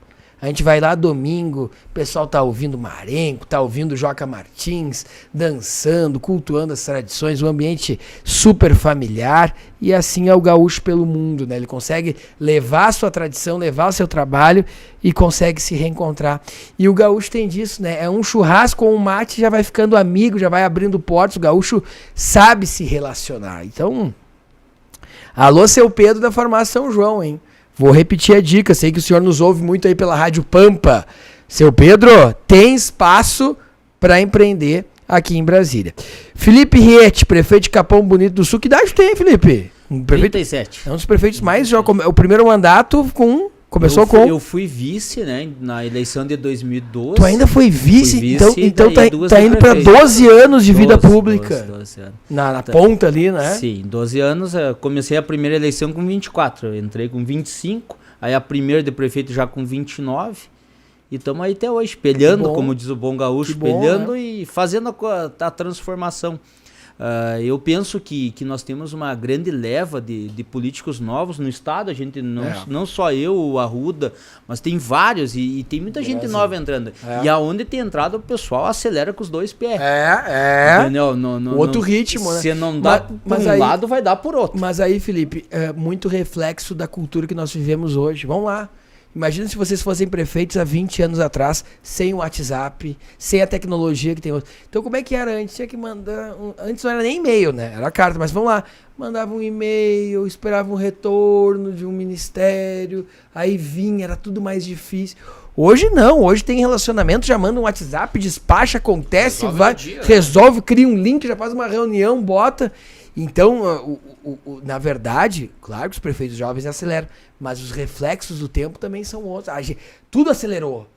[SPEAKER 2] A gente vai lá domingo, o pessoal tá ouvindo Marenco, tá ouvindo Joca Martins, dançando, cultuando as tradições, um ambiente super familiar, e assim é o gaúcho pelo mundo, né? Ele consegue levar a sua tradição, levar o seu trabalho e consegue se reencontrar. E o gaúcho tem disso, né? É um churrasco ou um mate, já vai ficando amigo, já vai abrindo portas, o gaúcho sabe se relacionar. Então, alô, seu Pedro da Farmácia São João, hein? Vou repetir a dica, sei que o senhor nos ouve muito aí pela Rádio Pampa. Seu Pedro, tem espaço para empreender aqui em Brasília. Felipe Riete, prefeito de Capão Bonito do Sul. Que idade tem, Felipe?
[SPEAKER 4] 37.
[SPEAKER 2] É um dos prefeitos mais... O primeiro mandato começou com...
[SPEAKER 4] Eu fui vice, né, na eleição de 2012.
[SPEAKER 2] Tu ainda foi vice? Então tá indo para 12 anos de vida pública. 12 anos. Na ponta ali, né?
[SPEAKER 4] Sim, 12 anos. Eu comecei a primeira eleição com 24. Eu entrei com 25. Aí a primeira de prefeito já com 29. E estamos aí até hoje, espelhando, como diz o bom gaúcho, espelhando, né? E fazendo a transformação. Eu penso que nós temos uma grande leva de políticos novos no estado. A gente não só eu, o Arruda, mas tem vários e tem muita gente nova entrando. E aonde tem entrado, o pessoal acelera com os 2 pés. Entendeu?
[SPEAKER 2] Outro ritmo, né?
[SPEAKER 4] Se não dá por um lado, vai dar por outro.
[SPEAKER 2] Mas aí, Felipe, é muito reflexo da cultura que nós vivemos hoje. Vamos lá. Imagina se vocês fossem prefeitos há 20 anos atrás, sem o WhatsApp, sem a tecnologia que tem hoje. Então como é que era antes? Tinha que mandar... Antes não era nem e-mail, né? Era carta, mas vamos lá. Mandava um e-mail, esperava um retorno de um ministério, aí vinha, era tudo mais difícil. Hoje não, hoje tem relacionamento, já manda um WhatsApp, despacha, acontece, resolve, cria um link, já faz uma reunião, bota... Então, na verdade, claro que os prefeitos jovens aceleram, mas os reflexos do tempo também são outros. Tudo acelerou.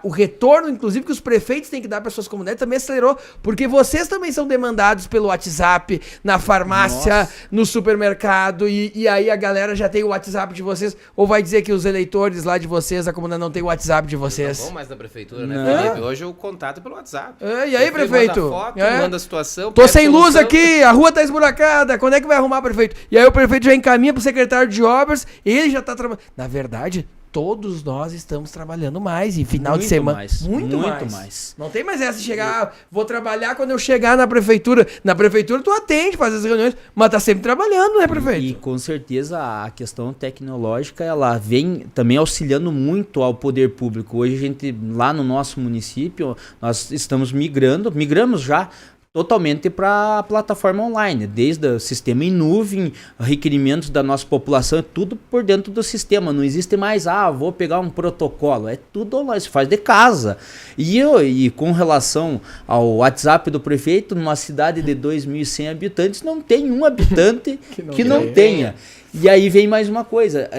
[SPEAKER 2] O retorno, inclusive, que os prefeitos têm que dar para suas comunidades também acelerou, porque vocês também são demandados pelo WhatsApp, na farmácia, no supermercado, e aí a galera já tem o WhatsApp de vocês, ou vai dizer que os eleitores lá de vocês, a comunidade não tem o WhatsApp de vocês?
[SPEAKER 3] Não vão mais da prefeitura, né, Felipe? Hoje o contato é pelo WhatsApp.
[SPEAKER 2] E aí, prefeito?
[SPEAKER 3] Manda foto, manda a situação.
[SPEAKER 2] Tô sem luz aqui, a rua tá esburacada, quando é que vai arrumar, prefeito? E aí o prefeito já encaminha pro secretário de obras, ele já tá trabalhando. Na verdade, todos nós estamos trabalhando mais. E final de semana... Muito mais. Não tem mais essa de chegar... vou trabalhar quando eu chegar na prefeitura. Na prefeitura tu atende, faz as reuniões, mas tá sempre trabalhando, né, prefeito?
[SPEAKER 4] E com certeza a questão tecnológica, ela vem também auxiliando muito ao poder público. Hoje a gente, lá no nosso município, nós estamos migramos já totalmente para a plataforma online, desde o sistema em nuvem, requerimentos da nossa população, é tudo por dentro do sistema, não existe mais, vou pegar um protocolo, é tudo online, se faz de casa. E com relação ao WhatsApp do prefeito, numa cidade de 2.100 habitantes, não tem um habitante que não tenha. E aí vem mais uma coisa,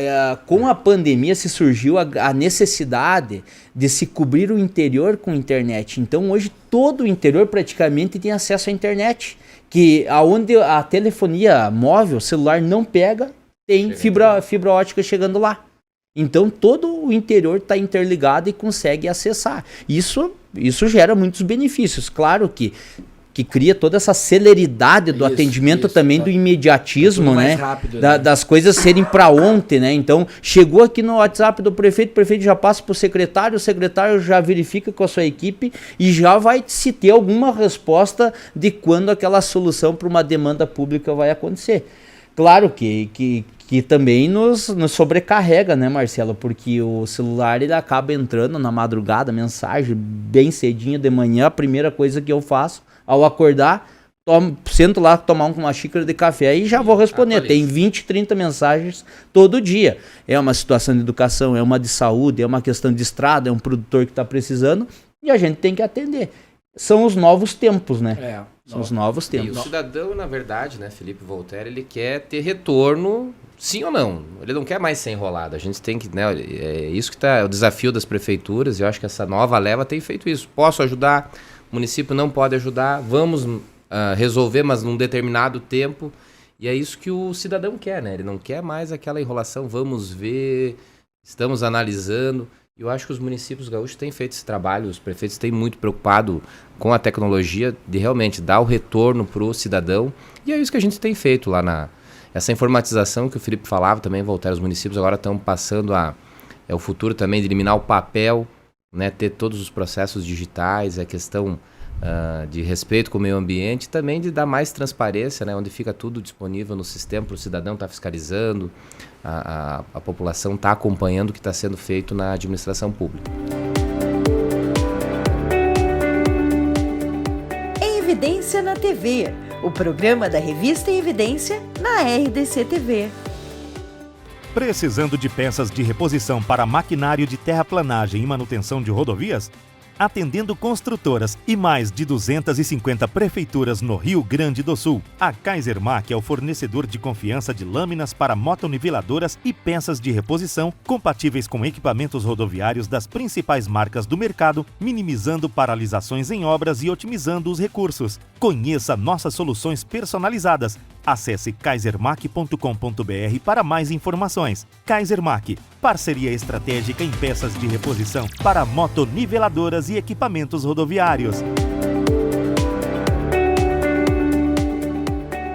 [SPEAKER 4] com a pandemia se surgiu a necessidade de se cobrir o interior com internet. Então hoje todo o interior praticamente tem acesso à internet, que aonde a telefonia móvel, celular não pega, tem fibra ótica chegando lá. Então todo o interior está interligado e consegue acessar. Isso gera muitos benefícios, claro que cria toda essa celeridade do atendimento também, do imediatismo, né?
[SPEAKER 2] Rápido,
[SPEAKER 4] das coisas serem para ontem, né? Então, chegou aqui no WhatsApp do prefeito, o prefeito já passa para o secretário já verifica com a sua equipe e já vai se ter alguma resposta de quando aquela solução para uma demanda pública vai acontecer. Claro que também nos sobrecarrega, né, Marcelo? Porque o celular ele acaba entrando na madrugada, mensagem bem cedinho de manhã, a primeira coisa que eu faço ao acordar, sento lá tomar uma xícara de café e já vou responder. Tem 20, 30 mensagens todo dia. É uma situação de educação, é uma de saúde, é uma questão de estrada, é um produtor que está precisando e a gente tem que atender. São os novos tempos, né? São os novos tempos.
[SPEAKER 3] E o cidadão, na verdade, né, Felipe Voltaire, ele quer ter retorno, sim ou não. Ele não quer mais ser enrolado. A gente tem que, né, é isso que é o desafio das prefeituras, e eu acho que essa nova leva tem feito isso. Posso ajudar? O município não pode ajudar, vamos resolver, mas num determinado tempo. E é isso que o cidadão quer, né? Ele não quer mais aquela enrolação, vamos ver, estamos analisando. E eu acho que os municípios gaúchos têm feito esse trabalho, os prefeitos têm muito preocupado com a tecnologia de realmente dar o retorno para o cidadão. E é isso que a gente tem feito lá essa informatização que o Felipe falava também, voltar os municípios agora estão passando o futuro também de eliminar o papel, né, ter todos os processos digitais, a questão de respeito com o meio ambiente, também de dar mais transparência, né, onde fica tudo disponível no sistema para o cidadão estar fiscalizando, a população está acompanhando o que está sendo feito na administração pública.
[SPEAKER 1] Em Evidência na TV, o programa da revista Em Evidência na RDC TV.
[SPEAKER 5] Precisando de peças de reposição para maquinário de terraplanagem e manutenção de rodovias? Atendendo construtoras e mais de 250 prefeituras no Rio Grande do Sul, a Kaisermac é o fornecedor de confiança de lâminas para motoniveladoras e peças de reposição compatíveis com equipamentos rodoviários das principais marcas do mercado, minimizando paralisações em obras e otimizando os recursos. Conheça nossas soluções personalizadas. Acesse kaisermac.com.br para mais informações. Kaisermac, parceria estratégica em peças de reposição para motoniveladoras e equipamentos rodoviários.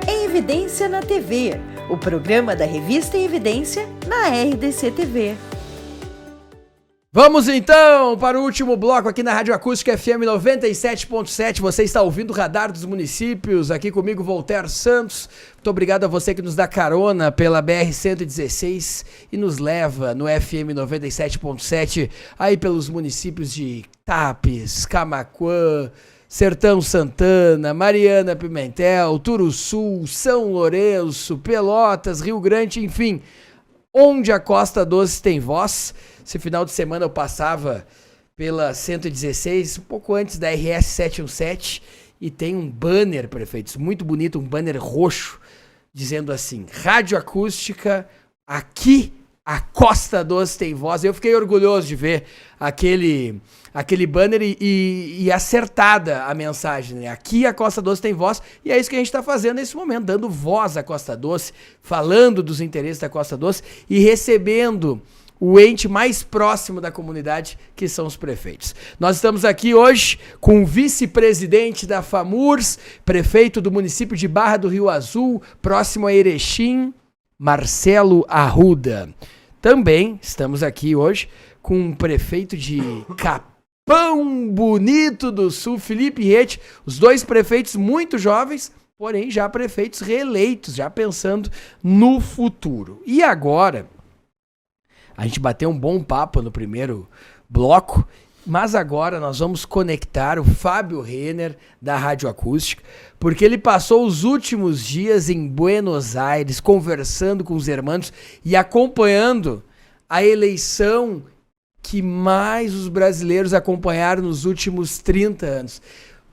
[SPEAKER 1] Em Evidência na TV, o programa da revista Em Evidência na RDC TV.
[SPEAKER 2] Vamos então para o último bloco aqui na Rádio Acústica FM 97.7. Você está ouvindo o Radar dos Municípios, aqui comigo Voltaire Santos. Muito obrigado a você que nos dá carona pela BR-116 e nos leva no FM 97.7 aí pelos municípios de Tapes, Camaquã, Sertão Santana, Mariana Pimentel, Turuçu, São Lourenço, Pelotas, Rio Grande, enfim, onde a Costa Doce tem voz. Esse final de semana eu passava pela 116, um pouco antes da RS 717, e tem um banner, prefeitos, muito bonito, um banner roxo, dizendo assim: Rádio Acústica, aqui a Costa Doce tem voz. Eu fiquei orgulhoso de ver aquele banner e acertada a mensagem, né? Aqui a Costa Doce tem voz, e é isso que a gente está fazendo nesse momento, dando voz à Costa Doce, falando dos interesses da Costa Doce e recebendo o ente mais próximo da comunidade, que são os prefeitos. Nós estamos aqui hoje com o vice-presidente da FAMURS, prefeito do município de Barra do Rio Azul, próximo a Erechim, Marcelo Arruda. também estamos aqui hoje com o prefeito de Capão Bonito do Sul, Felipe Rete, os dois prefeitos muito jovens, porém já prefeitos reeleitos, já pensando no futuro. E agora, a gente bateu um bom papo no primeiro bloco, mas agora nós vamos conectar o Fábio Renner, da Rádio Acústica, porque ele passou os últimos dias em Buenos Aires, conversando com os irmãos e acompanhando a eleição que mais os brasileiros acompanharam nos últimos 30 anos.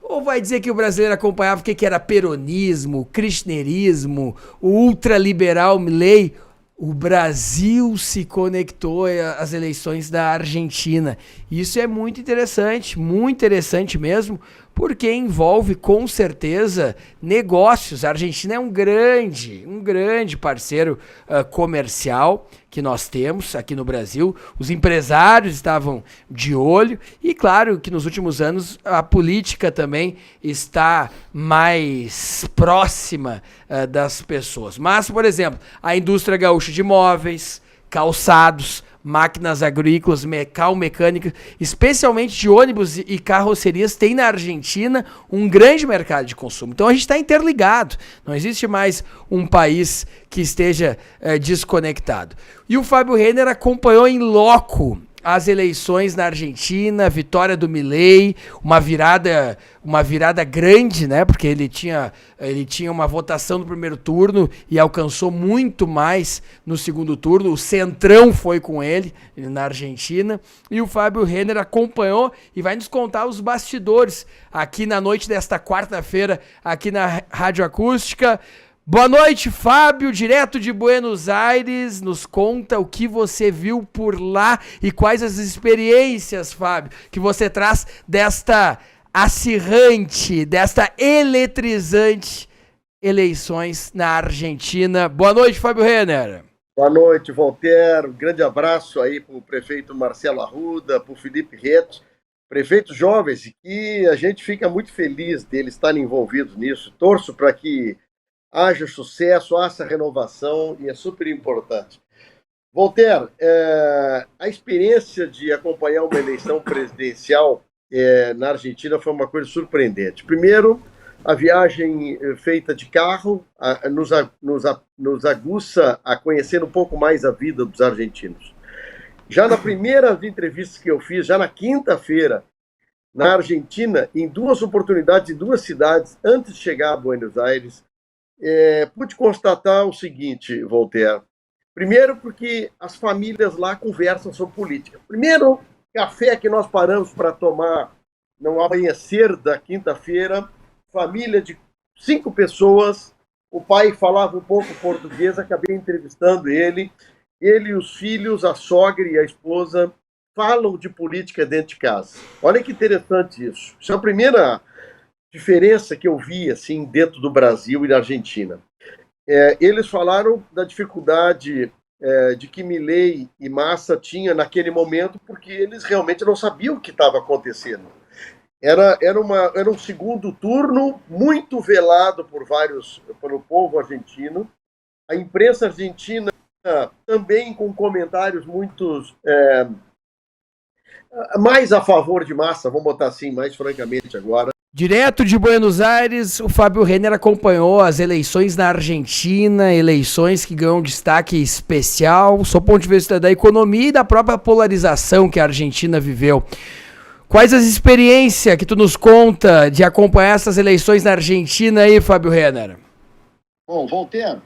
[SPEAKER 2] Ou vai dizer que o brasileiro acompanhava o que era peronismo, kirchnerismo, o ultraliberal Milei? O Brasil se conectou às eleições da Argentina. Isso é muito interessante mesmo, porque envolve com certeza negócios. A Argentina é um grande parceiro comercial que nós temos aqui no Brasil. Os empresários estavam de olho e claro que nos últimos anos a política também está mais próxima das pessoas. Mas, por exemplo, a indústria gaúcha de móveis, calçados, máquinas agrícolas, mecânicas, especialmente de ônibus e carrocerias, tem na Argentina um grande mercado de consumo. Então a gente está interligado, não existe mais um país que esteja desconectado. E o Fábio Renner acompanhou em loco as eleições na Argentina, a vitória do Milei, uma virada grande, né? Porque ele tinha uma votação no primeiro turno e alcançou muito mais no segundo turno. O Centrão foi com ele na Argentina e o Fábio Renner acompanhou e vai nos contar os bastidores aqui na noite desta quarta-feira aqui na Rádio Acústica. Boa noite, Fábio, direto de Buenos Aires, nos conta o que você viu por lá e quais as experiências, Fábio, que você traz desta acirrante, desta eletrizante eleições na Argentina. Boa noite, Fábio Renner.
[SPEAKER 6] Boa noite, Voltaire, um grande abraço aí para o prefeito Marcelo Arruda, para o Felipe Rete, prefeitos jovens, e que a gente fica muito feliz deles estarem envolvidos nisso, torço para que haja sucesso, haja renovação, e é super importante. Voltaire, a experiência de acompanhar uma eleição presidencial na Argentina foi uma coisa surpreendente. Primeiro, a viagem feita de carro nos aguça a conhecer um pouco mais a vida dos argentinos. Já na primeira entrevista que eu fiz, já na quinta-feira, na Argentina, em duas oportunidades, em duas cidades, antes de chegar a Buenos Aires, pude constatar o seguinte, Voltaire. Primeiro, porque as famílias lá conversam sobre política. Primeiro, café que nós paramos para tomar no amanhecer da quinta-feira, família de 5 pessoas, o pai falava um pouco português, acabei entrevistando ele e os filhos, a sogra e a esposa falam de política dentro de casa. Olha que interessante isso. Isso é a primeira diferença que eu vi assim, dentro do Brasil e da Argentina. Eles falaram da dificuldade de que Milei e Massa tinham naquele momento, porque eles realmente não sabiam o que estava acontecendo. Era um segundo turno muito velado pelo povo argentino. A imprensa argentina também com comentários muito mais a favor de Massa, vamos botar assim, mais francamente agora.
[SPEAKER 2] Direto de Buenos Aires, o Fábio Renner acompanhou as eleições na Argentina, eleições que ganham destaque especial, sob o ponto de vista da economia e da própria polarização que a Argentina viveu. Quais as experiências que tu nos conta de acompanhar essas eleições na Argentina aí, Fábio Renner?
[SPEAKER 6] Bom, Voltaire,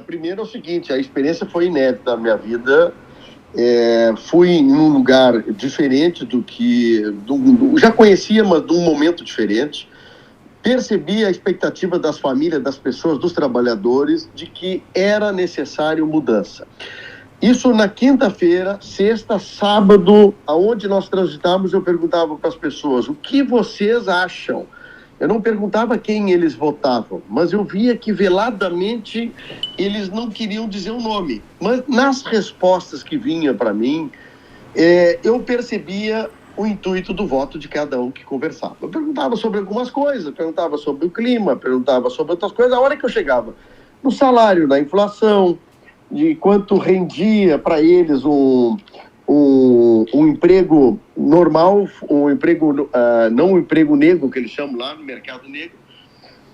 [SPEAKER 6] primeiro é o seguinte, a experiência foi inédita na minha vida. Fui em um lugar diferente do que... já conhecia, mas de um momento diferente. Percebi a expectativa das famílias, das pessoas, dos trabalhadores, de que era necessário mudança. Isso na quinta-feira, sexta, sábado, aonde nós transitávamos, eu perguntava para as pessoas, o que vocês acham? Eu não perguntava quem eles votavam, mas eu via que veladamente eles não queriam dizer o nome. Mas nas respostas que vinham para mim, eu percebia o intuito do voto de cada um que conversava. Eu perguntava sobre algumas coisas, perguntava sobre o clima, perguntava sobre outras coisas. A hora que eu chegava no salário, na inflação, de quanto rendia para eles um emprego normal, um emprego, não um emprego negro, que eles chamam lá no mercado negro,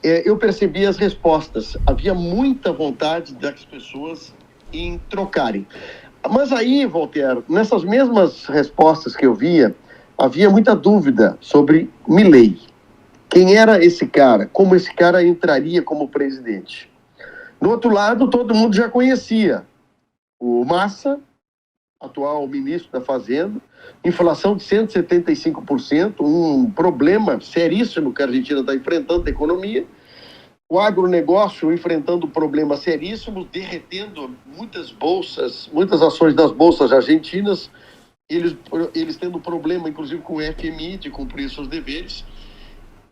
[SPEAKER 6] eu percebi as respostas. Havia muita vontade das pessoas em trocarem. Mas aí, Voltaire, nessas mesmas respostas que eu via, havia muita dúvida sobre Milei. Quem era esse cara? Como esse cara entraria como presidente? Do outro lado, todo mundo já conhecia o Massa, atual ministro da Fazenda, inflação de 175%, um problema seríssimo que a Argentina está enfrentando da economia, o agronegócio enfrentando problemas seríssimos, derretendo muitas bolsas, muitas ações das bolsas argentinas, eles tendo problema, inclusive, com o FMI, de cumprir seus deveres.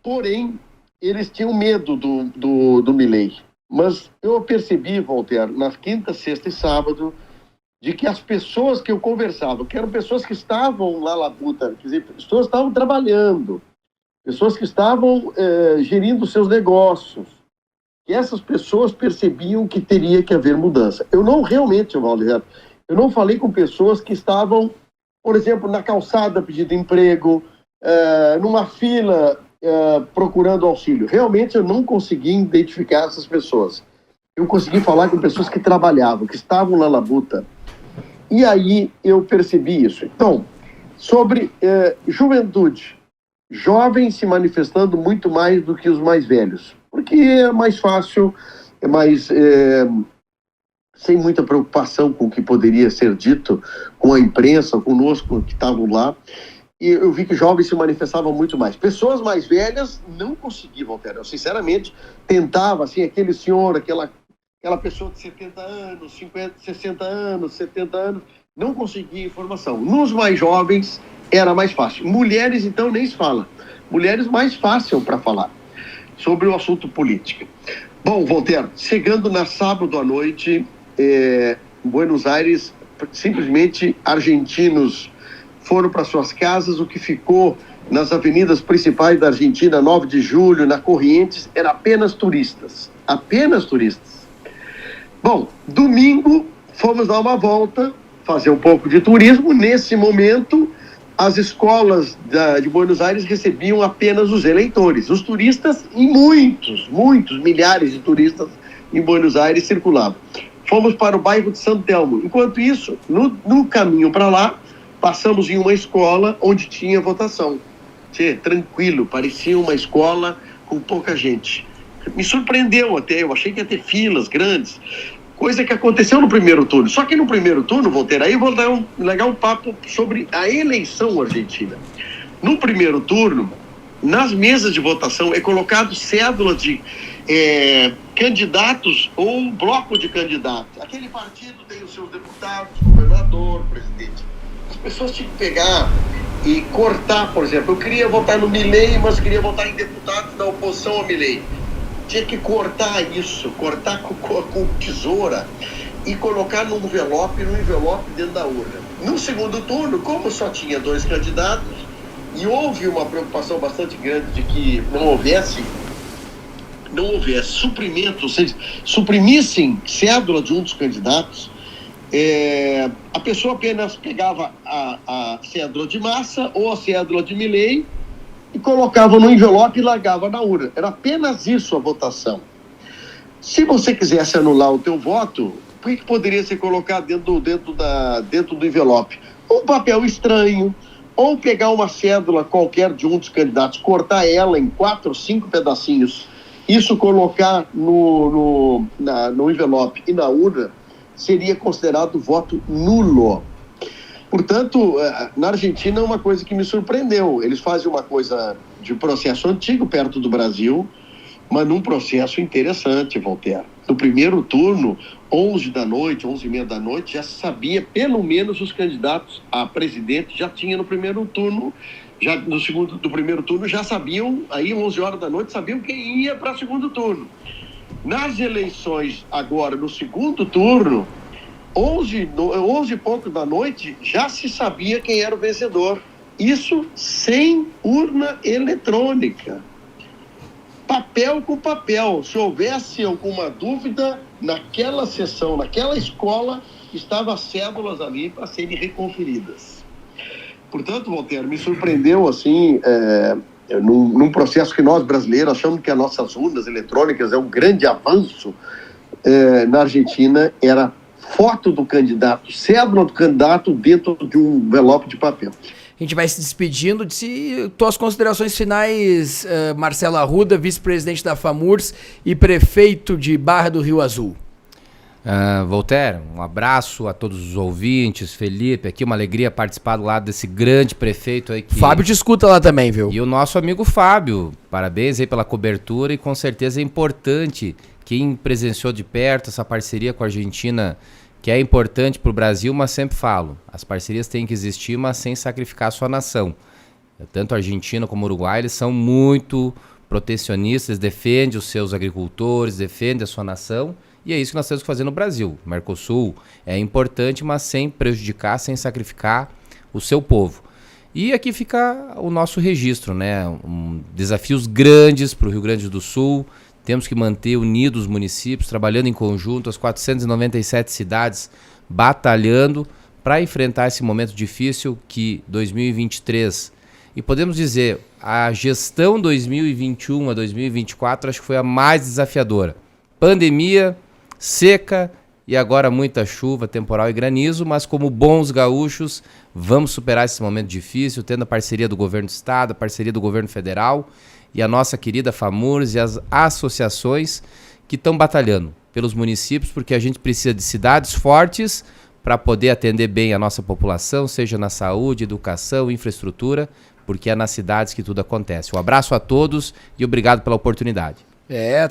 [SPEAKER 6] Porém, eles tinham medo do Milei. Mas eu percebi, Voltaire, na quinta, sexta e sábado, de que as pessoas que eu conversava, que eram pessoas que estavam lá na labuta, quer dizer, pessoas que estavam trabalhando, pessoas que estavam gerindo seus negócios, que essas pessoas percebiam que teria que haver mudança. Eu não realmente, Valdir, eu não falei com pessoas que estavam, por exemplo, na calçada pedindo emprego, numa fila procurando auxílio. Realmente eu não consegui identificar essas pessoas. Eu consegui falar com pessoas que trabalhavam, que estavam na labuta. E aí eu percebi isso. Então, sobre juventude, jovens se manifestando muito mais do que os mais velhos, porque é mais fácil, é mais sem muita preocupação com o que poderia ser dito com a imprensa, conosco que estavam lá. E eu vi que jovens se manifestavam muito mais. Pessoas mais velhas não conseguiam, Walter. Eu, sinceramente, tentava, assim, aquele senhor, aquela pessoa de 70 anos, 50, 60 anos, 70 anos, não conseguia informação. Nos mais jovens, era mais fácil. Mulheres, então, nem se fala. Mulheres mais fácil para falar sobre o assunto político. Bom, Voltaire, chegando na sábado à noite, Buenos Aires, simplesmente argentinos foram para suas casas. O que ficou nas avenidas principais da Argentina, 9 de julho, na Corrientes, era apenas turistas. Apenas turistas. Bom, domingo, fomos dar uma volta, fazer um pouco de turismo. Nesse momento, as escolas de Buenos Aires recebiam apenas os eleitores. Os turistas, e muitos, milhares de turistas em Buenos Aires circulavam. Fomos para o bairro de San Telmo. Enquanto isso, no caminho para lá, passamos em uma escola onde tinha votação. Tranquilo, parecia uma escola com pouca gente. Me surpreendeu até, eu achei que ia ter filas grandes, coisa que aconteceu no primeiro turno. Só que no primeiro turno, Voltaire, aí eu vou legar um papo sobre a eleição argentina. No primeiro turno, nas mesas de votação, é colocado cédula de candidatos ou um bloco de candidatos. Aquele partido tem os seus deputados, governador, presidente. As pessoas tinham que pegar e cortar, por exemplo, eu queria votar no Milei, mas queria votar em deputados da oposição ao Milei. Tinha que cortar isso, cortar com tesoura e colocar num envelope dentro da urna. No segundo turno, como só tinha 2 candidatos, e houve uma preocupação bastante grande de que não houvesse suprimento, ou seja, suprimissem cédula de um dos candidatos, a pessoa apenas pegava a cédula de Massa ou a cédula de Milei e colocava no envelope e largava na urna. Era apenas isso a votação. Se você quisesse anular o teu voto, o que poderia ser colocado dentro do envelope? Um papel estranho, ou pegar uma cédula qualquer de um dos candidatos, cortar ela em 4 ou 5 pedacinhos, isso colocar no envelope e na urna, seria considerado voto nulo. Portanto, na Argentina é uma coisa que me surpreendeu. Eles fazem uma coisa de processo antigo perto do Brasil, mas num processo interessante, Voltaire. No primeiro turno, 11h30 da noite, já se sabia, pelo menos os candidatos a presidente já tinha no primeiro turno, já do primeiro turno já sabiam, aí 11 horas da noite, sabiam quem ia para o segundo turno. Nas eleições agora, no segundo turno, 11 e pouco da noite, já se sabia quem era o vencedor. Isso sem urna eletrônica. Papel com papel. Se houvesse alguma dúvida, naquela sessão, naquela escola, estavam as cédulas ali para serem reconferidas. Portanto, Voltaire, me surpreendeu assim, num processo que nós brasileiros achamos que as nossas urnas eletrônicas é um grande avanço. Na Argentina era foto do candidato, cédula do candidato dentro de um envelope de papel.
[SPEAKER 2] A gente vai se despedindo tuas considerações finais, Marcelo Arruda, vice-presidente da FAMURS e prefeito de Barra do Rio Azul.
[SPEAKER 3] Voltaire, um abraço a todos os ouvintes, Felipe, aqui uma alegria participar do lado desse grande prefeito aí.
[SPEAKER 2] Fábio te escuta lá também, viu?
[SPEAKER 3] E o nosso amigo Fábio, parabéns aí pela cobertura e com certeza é importante, quem presenciou de perto essa parceria com a Argentina, que é importante para o Brasil, mas sempre falo, as parcerias têm que existir, mas sem sacrificar a sua nação. Tanto a Argentina como o Uruguai, eles são muito protecionistas, defendem os seus agricultores, defendem a sua nação, e é isso que nós temos que fazer no Brasil. O Mercosul é importante, mas sem prejudicar, sem sacrificar o seu povo. E aqui fica o nosso registro, né? Desafios grandes para o Rio Grande do Sul. Temos que manter unidos os municípios, trabalhando em conjunto, as 497 cidades batalhando para enfrentar esse momento difícil que 2023... E podemos dizer, a gestão 2021 a 2024 acho que foi a mais desafiadora. Pandemia, seca e agora muita chuva, temporal e granizo, mas como bons gaúchos, vamos superar esse momento difícil, tendo a parceria do governo do estado, a parceria do governo federal e a nossa querida FAMURS e as associações que estão batalhando pelos municípios, porque a gente precisa de cidades fortes para poder atender bem a nossa população, seja na saúde, educação, infraestrutura, porque é nas cidades que tudo acontece. Um abraço a todos e obrigado pela oportunidade.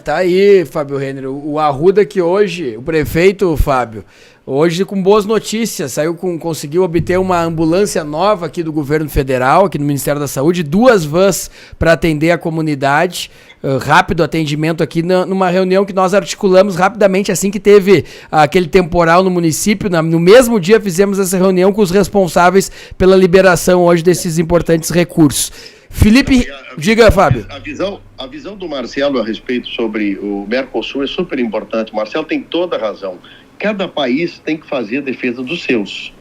[SPEAKER 2] Tá aí, Fábio Renner, o Arruda que hoje, o prefeito, Fábio, hoje com boas notícias, conseguiu obter uma ambulância nova aqui do governo federal, aqui no Ministério da Saúde, 2 vans para atender a comunidade, rápido atendimento aqui numa reunião que nós articulamos rapidamente assim que teve aquele temporal no município, no mesmo dia fizemos essa reunião com os responsáveis pela liberação hoje desses importantes recursos. Felipe, diga, Fábio.
[SPEAKER 6] A visão do Marcelo a respeito sobre o Mercosul é super importante. O Marcelo tem toda a razão. Cada país tem que fazer a defesa dos seus.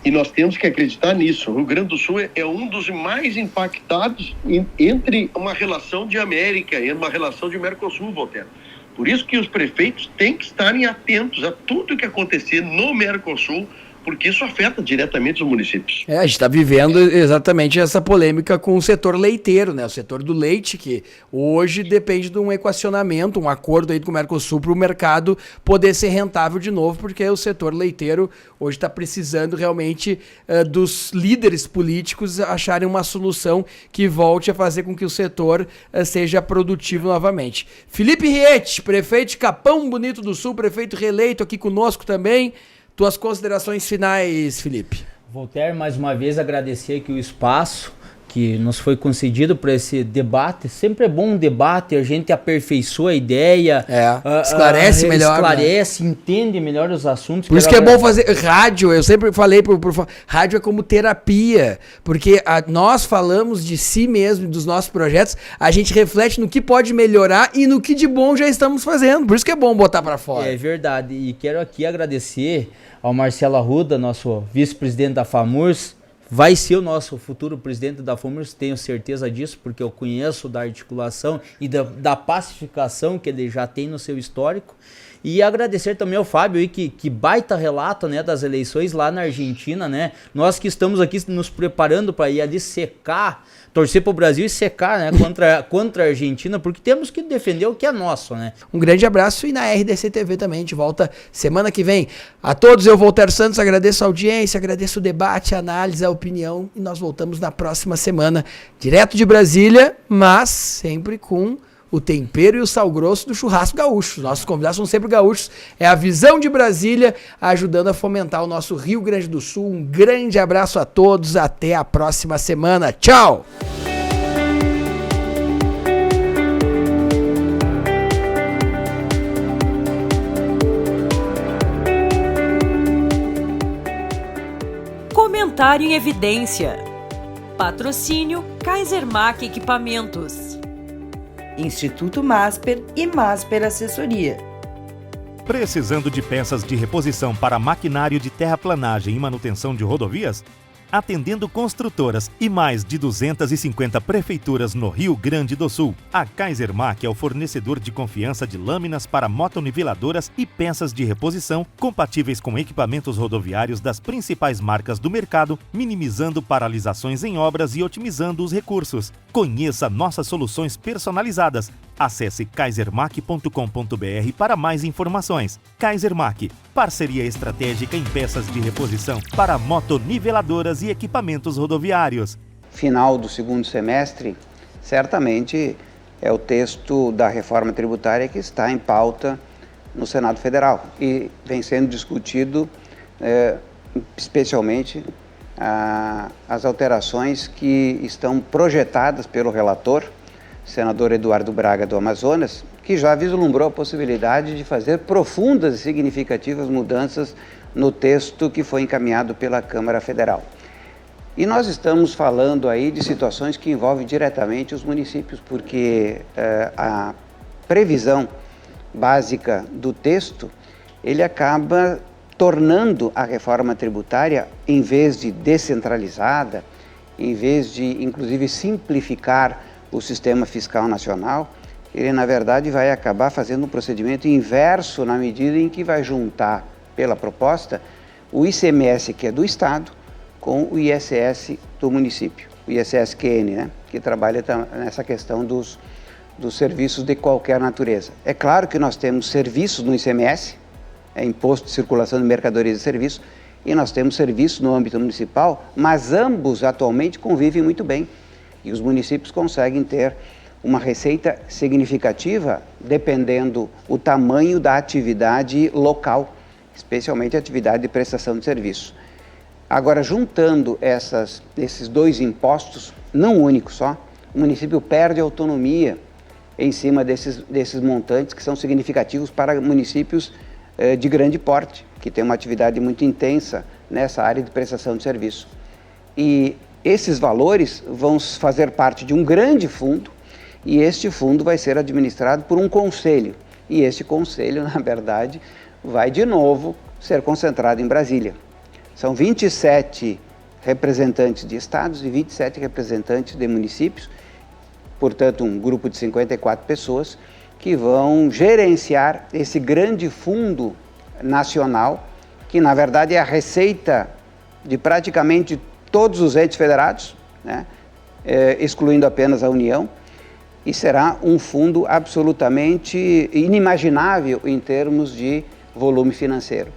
[SPEAKER 6] E nós temos que acreditar nisso. O Rio Grande do Sul é um dos mais impactados entre uma relação de América e uma relação de Mercosul, Voltaire. Por isso que os prefeitos têm que estarem atentos a tudo que acontecer no Mercosul, porque isso afeta diretamente os municípios.
[SPEAKER 2] A gente está vivendo exatamente essa polêmica com o setor leiteiro, né? O setor do leite, que hoje depende de um equacionamento, um acordo aí com o Mercosul para o mercado poder ser rentável de novo, porque o setor leiteiro hoje está precisando realmente dos líderes políticos acharem uma solução que volte a fazer com que o setor seja produtivo novamente. Felipe Riete, prefeito de Capão Bonito do Sul, prefeito reeleito aqui conosco também. Tuas considerações finais, Felipe.
[SPEAKER 4] Voltaire, mais uma vez agradecer aqui o espaço que nos foi concedido para esse debate. Sempre é bom um debate, a gente aperfeiçoa a ideia.
[SPEAKER 2] Esclarece melhor.
[SPEAKER 4] Esclarece, né? Entende melhor os assuntos.
[SPEAKER 2] Por isso que é bom fazer rádio. Eu sempre falei, rádio é como terapia, porque nós falamos de si mesmo, dos nossos projetos, a gente reflete no que pode melhorar e no que de bom já estamos fazendo. Por isso que é bom botar para fora.
[SPEAKER 4] É verdade. E quero aqui agradecer ao Marcelo Arruda, nosso vice-presidente da FAMURS. Vai ser o nosso futuro presidente da FAMURS, tenho certeza disso, porque eu conheço da articulação e da pacificação que ele já tem no seu histórico. E agradecer também ao Fábio aí, que baita relato, né, das eleições lá na Argentina, né? Nós que estamos aqui nos preparando para ir ali secar, torcer para o Brasil e secar, né, contra a Argentina, porque temos que defender o que é nosso, né?
[SPEAKER 2] Um grande abraço e na RDC TV também, a gente volta semana que vem. A todos, eu, Voltaire Santos, agradeço a audiência, agradeço o debate, a análise, a opinião e nós voltamos na próxima semana, direto de Brasília, mas sempre com o tempero e o sal grosso do churrasco gaúcho. Nossos convidados são sempre gaúchos. É a visão de Brasília ajudando a fomentar o nosso Rio Grande do Sul. Um grande abraço a todos. Até a próxima semana. Tchau!
[SPEAKER 7] Comentário em evidência. Patrocínio Kaisermack Equipamentos.
[SPEAKER 1] Instituto Masper e Masper Assessoria.
[SPEAKER 5] Precisando de peças de reposição para maquinário de terraplanagem e manutenção de rodovias? Atendendo construtoras e mais de 250 prefeituras no Rio Grande do Sul, a Kaisermac é o fornecedor de confiança de lâminas para motoniveladoras e peças de reposição compatíveis com equipamentos rodoviários das principais marcas do mercado, minimizando paralisações em obras e otimizando os recursos. Conheça nossas soluções personalizadas. Acesse kaisermac.com.br para mais informações. Kaisermac, parceria estratégica em peças de reposição para motoniveladoras e equipamentos rodoviários.
[SPEAKER 8] Final do segundo semestre, certamente é o texto da reforma tributária que está em pauta no Senado Federal e vem sendo discutido especialmente as alterações que estão projetadas pelo relator, senador Eduardo Braga do Amazonas, que já vislumbrou a possibilidade de fazer profundas e significativas mudanças no texto que foi encaminhado pela Câmara Federal. E nós estamos falando aí de situações que envolvem diretamente os municípios, porque a previsão básica do texto, ele acaba tornando a reforma tributária, em vez de descentralizada, em vez de, inclusive, simplificar o sistema fiscal nacional, ele, na verdade, vai acabar fazendo um procedimento inverso na medida em que vai juntar, pela proposta, o ICMS, que é do Estado, com o ISS do município, o ISS-QN, né, que trabalha nessa questão dos serviços de qualquer natureza. É claro que nós temos serviços no ICMS, é Imposto de Circulação de Mercadorias e Serviços, e nós temos serviços no âmbito municipal, mas ambos atualmente convivem muito bem. E os municípios conseguem ter uma receita significativa dependendo o tamanho da atividade local, especialmente a atividade de prestação de serviço. Agora, juntando esses dois impostos, não único só, o município perde autonomia em cima desses montantes que são significativos para municípios de grande porte, que tem uma atividade muito intensa nessa área de prestação de serviço. E esses valores vão fazer parte de um grande fundo e este fundo vai ser administrado por um conselho. E este conselho, na verdade, vai de novo ser concentrado em Brasília. São 27 representantes de estados e 27 representantes de municípios, portanto um grupo de 54 pessoas que vão gerenciar esse grande fundo nacional, que na verdade é a receita de praticamente todos os entes federados, né, excluindo apenas a União, e será um fundo absolutamente inimaginável em termos de volume financeiro.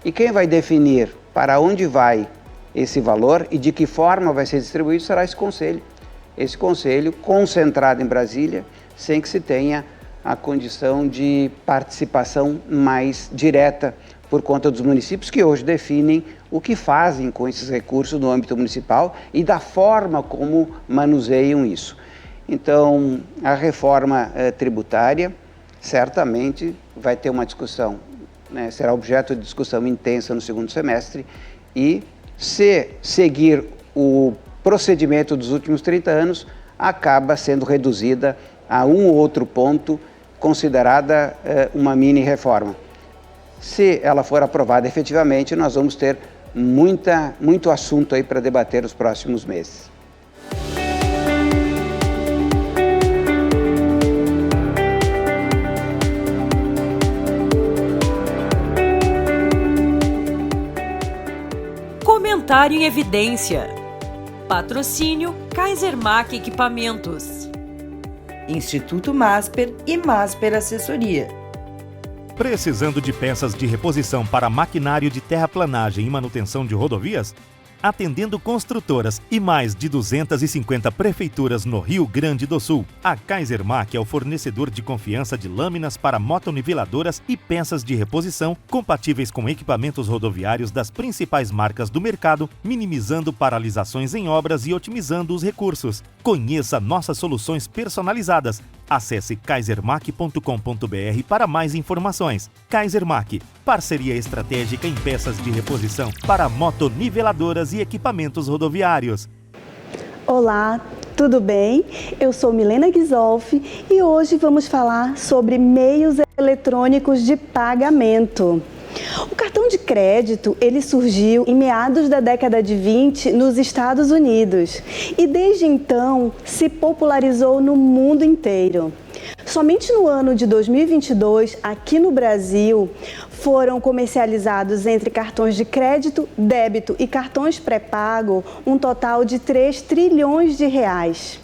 [SPEAKER 8] E quem vai definir para onde vai esse valor e de que forma vai ser distribuído será esse conselho. Esse conselho concentrado em Brasília, sem que se tenha a condição de participação mais direta por conta dos municípios que hoje definem o que fazem com esses recursos no âmbito municipal e da forma como manuseiam isso. Então, a reforma tributária certamente vai ter uma discussão, né, será objeto de discussão intensa no segundo semestre e, se seguir o procedimento dos últimos 30 anos, acaba sendo reduzida a um ou outro ponto, considerada uma mini-reforma. Se ela for aprovada efetivamente, nós vamos ter muito assunto aí para debater nos próximos meses.
[SPEAKER 7] Comentário em evidência. Patrocínio Kaisermac Equipamentos.
[SPEAKER 1] Instituto Masper e Masper Assessoria.
[SPEAKER 5] Precisando de peças de reposição para maquinário de terraplanagem e manutenção de rodovias? Atendendo construtoras e mais de 250 prefeituras no Rio Grande do Sul, a Kaisermac é o fornecedor de confiança de lâminas para motoniveladoras e peças de reposição compatíveis com equipamentos rodoviários das principais marcas do mercado, minimizando paralisações em obras e otimizando os recursos. Conheça nossas soluções personalizadas. Acesse kaisermac.com.br para mais informações. Kaisermac, parceria estratégica em peças de reposição para motoniveladoras e equipamentos rodoviários.
[SPEAKER 9] Olá, tudo bem? Eu sou Milena Ghisolfi e hoje vamos falar sobre meios eletrônicos de pagamento. O cartão de crédito, ele surgiu em meados da década de 20 nos Estados Unidos e desde então se popularizou no mundo inteiro. Somente no ano de 2022, aqui no Brasil, foram comercializados entre cartões de crédito, débito e cartões pré-pago um total de 3 trilhões de reais.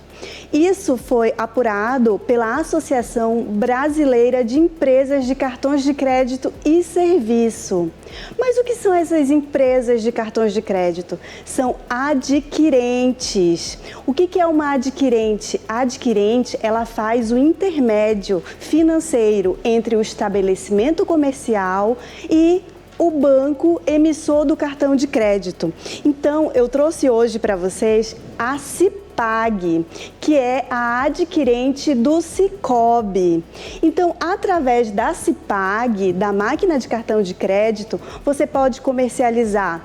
[SPEAKER 9] Isso foi apurado pela Associação Brasileira de Empresas de Cartões de Crédito e Serviço. Mas o que são essas empresas de cartões de crédito? São adquirentes. O que é uma adquirente? A adquirente, ela faz o intermédio financeiro entre o estabelecimento comercial e o banco emissor do cartão de crédito. Então, eu trouxe hoje para vocês a Cipag, que é a adquirente do Cicobi. Então, através da Cipag, da máquina de cartão de crédito, você pode comercializar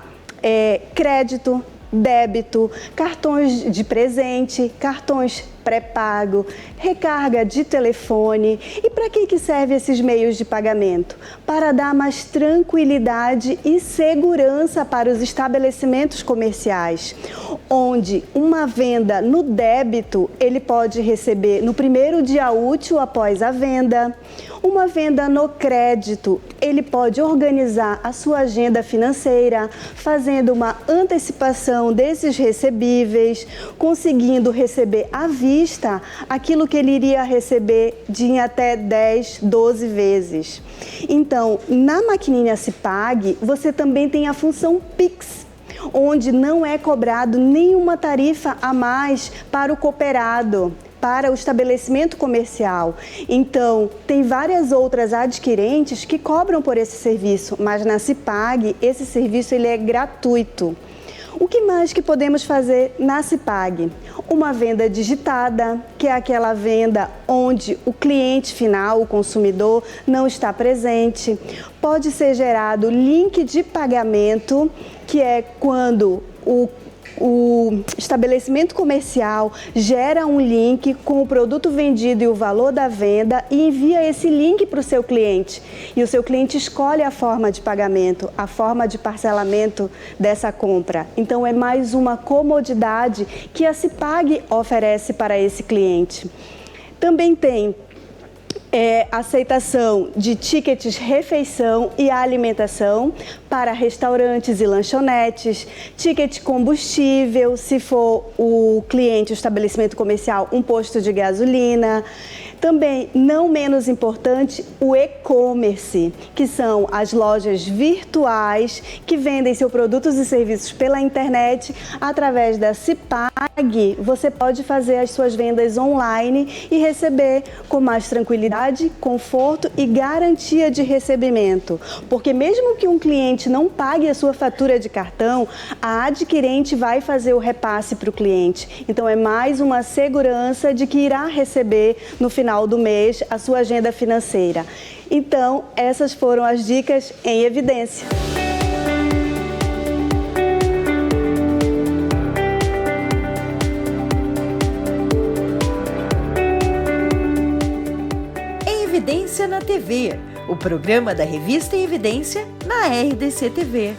[SPEAKER 9] crédito, débito, cartões de presente, cartões pré-pago, recarga de telefone. E para que servem esses meios de pagamento? Para dar mais tranquilidade e segurança para os estabelecimentos comerciais, onde uma venda no débito ele pode receber no primeiro dia útil após a venda. Uma venda no crédito, ele pode organizar a sua agenda financeira, fazendo uma antecipação desses recebíveis, conseguindo receber à vista aquilo que ele iria receber em até 10, 12 vezes. Então, na maquininha Cipag, você também tem a função Pix, onde não é cobrado nenhuma tarifa a mais para o cooperado, para o estabelecimento comercial. Então, tem várias outras adquirentes que cobram por esse serviço, mas na Cipag, esse serviço ele é gratuito. O que mais que podemos fazer na Cipag? Uma venda digitada, que é aquela venda onde o cliente final, o consumidor, não está presente. Pode ser gerado link de pagamento, que é quando o estabelecimento comercial gera um link com o produto vendido e o valor da venda e envia esse link para o seu cliente. E o seu cliente escolhe a forma de pagamento, a forma de parcelamento dessa compra. Então, é mais uma comodidade que a Cipag oferece para esse cliente. Também tem aceitação de tickets refeição e alimentação para restaurantes e lanchonetes, ticket combustível, se for o cliente, o estabelecimento comercial, um posto de gasolina. Também, não menos importante, o e-commerce, que são as lojas virtuais que vendem seus produtos e serviços pela internet. Através da Cipag, você pode fazer as suas vendas online e receber com mais tranquilidade, conforto e garantia de recebimento. Porque mesmo que um cliente não pague a sua fatura de cartão, a adquirente vai fazer o repasse para o cliente. Então, é mais uma segurança de que irá receber no final do mês a sua agenda financeira. Então, essas foram as dicas em evidência.
[SPEAKER 1] Em Evidência na TV, o programa da revista Em Evidência na RDC TV.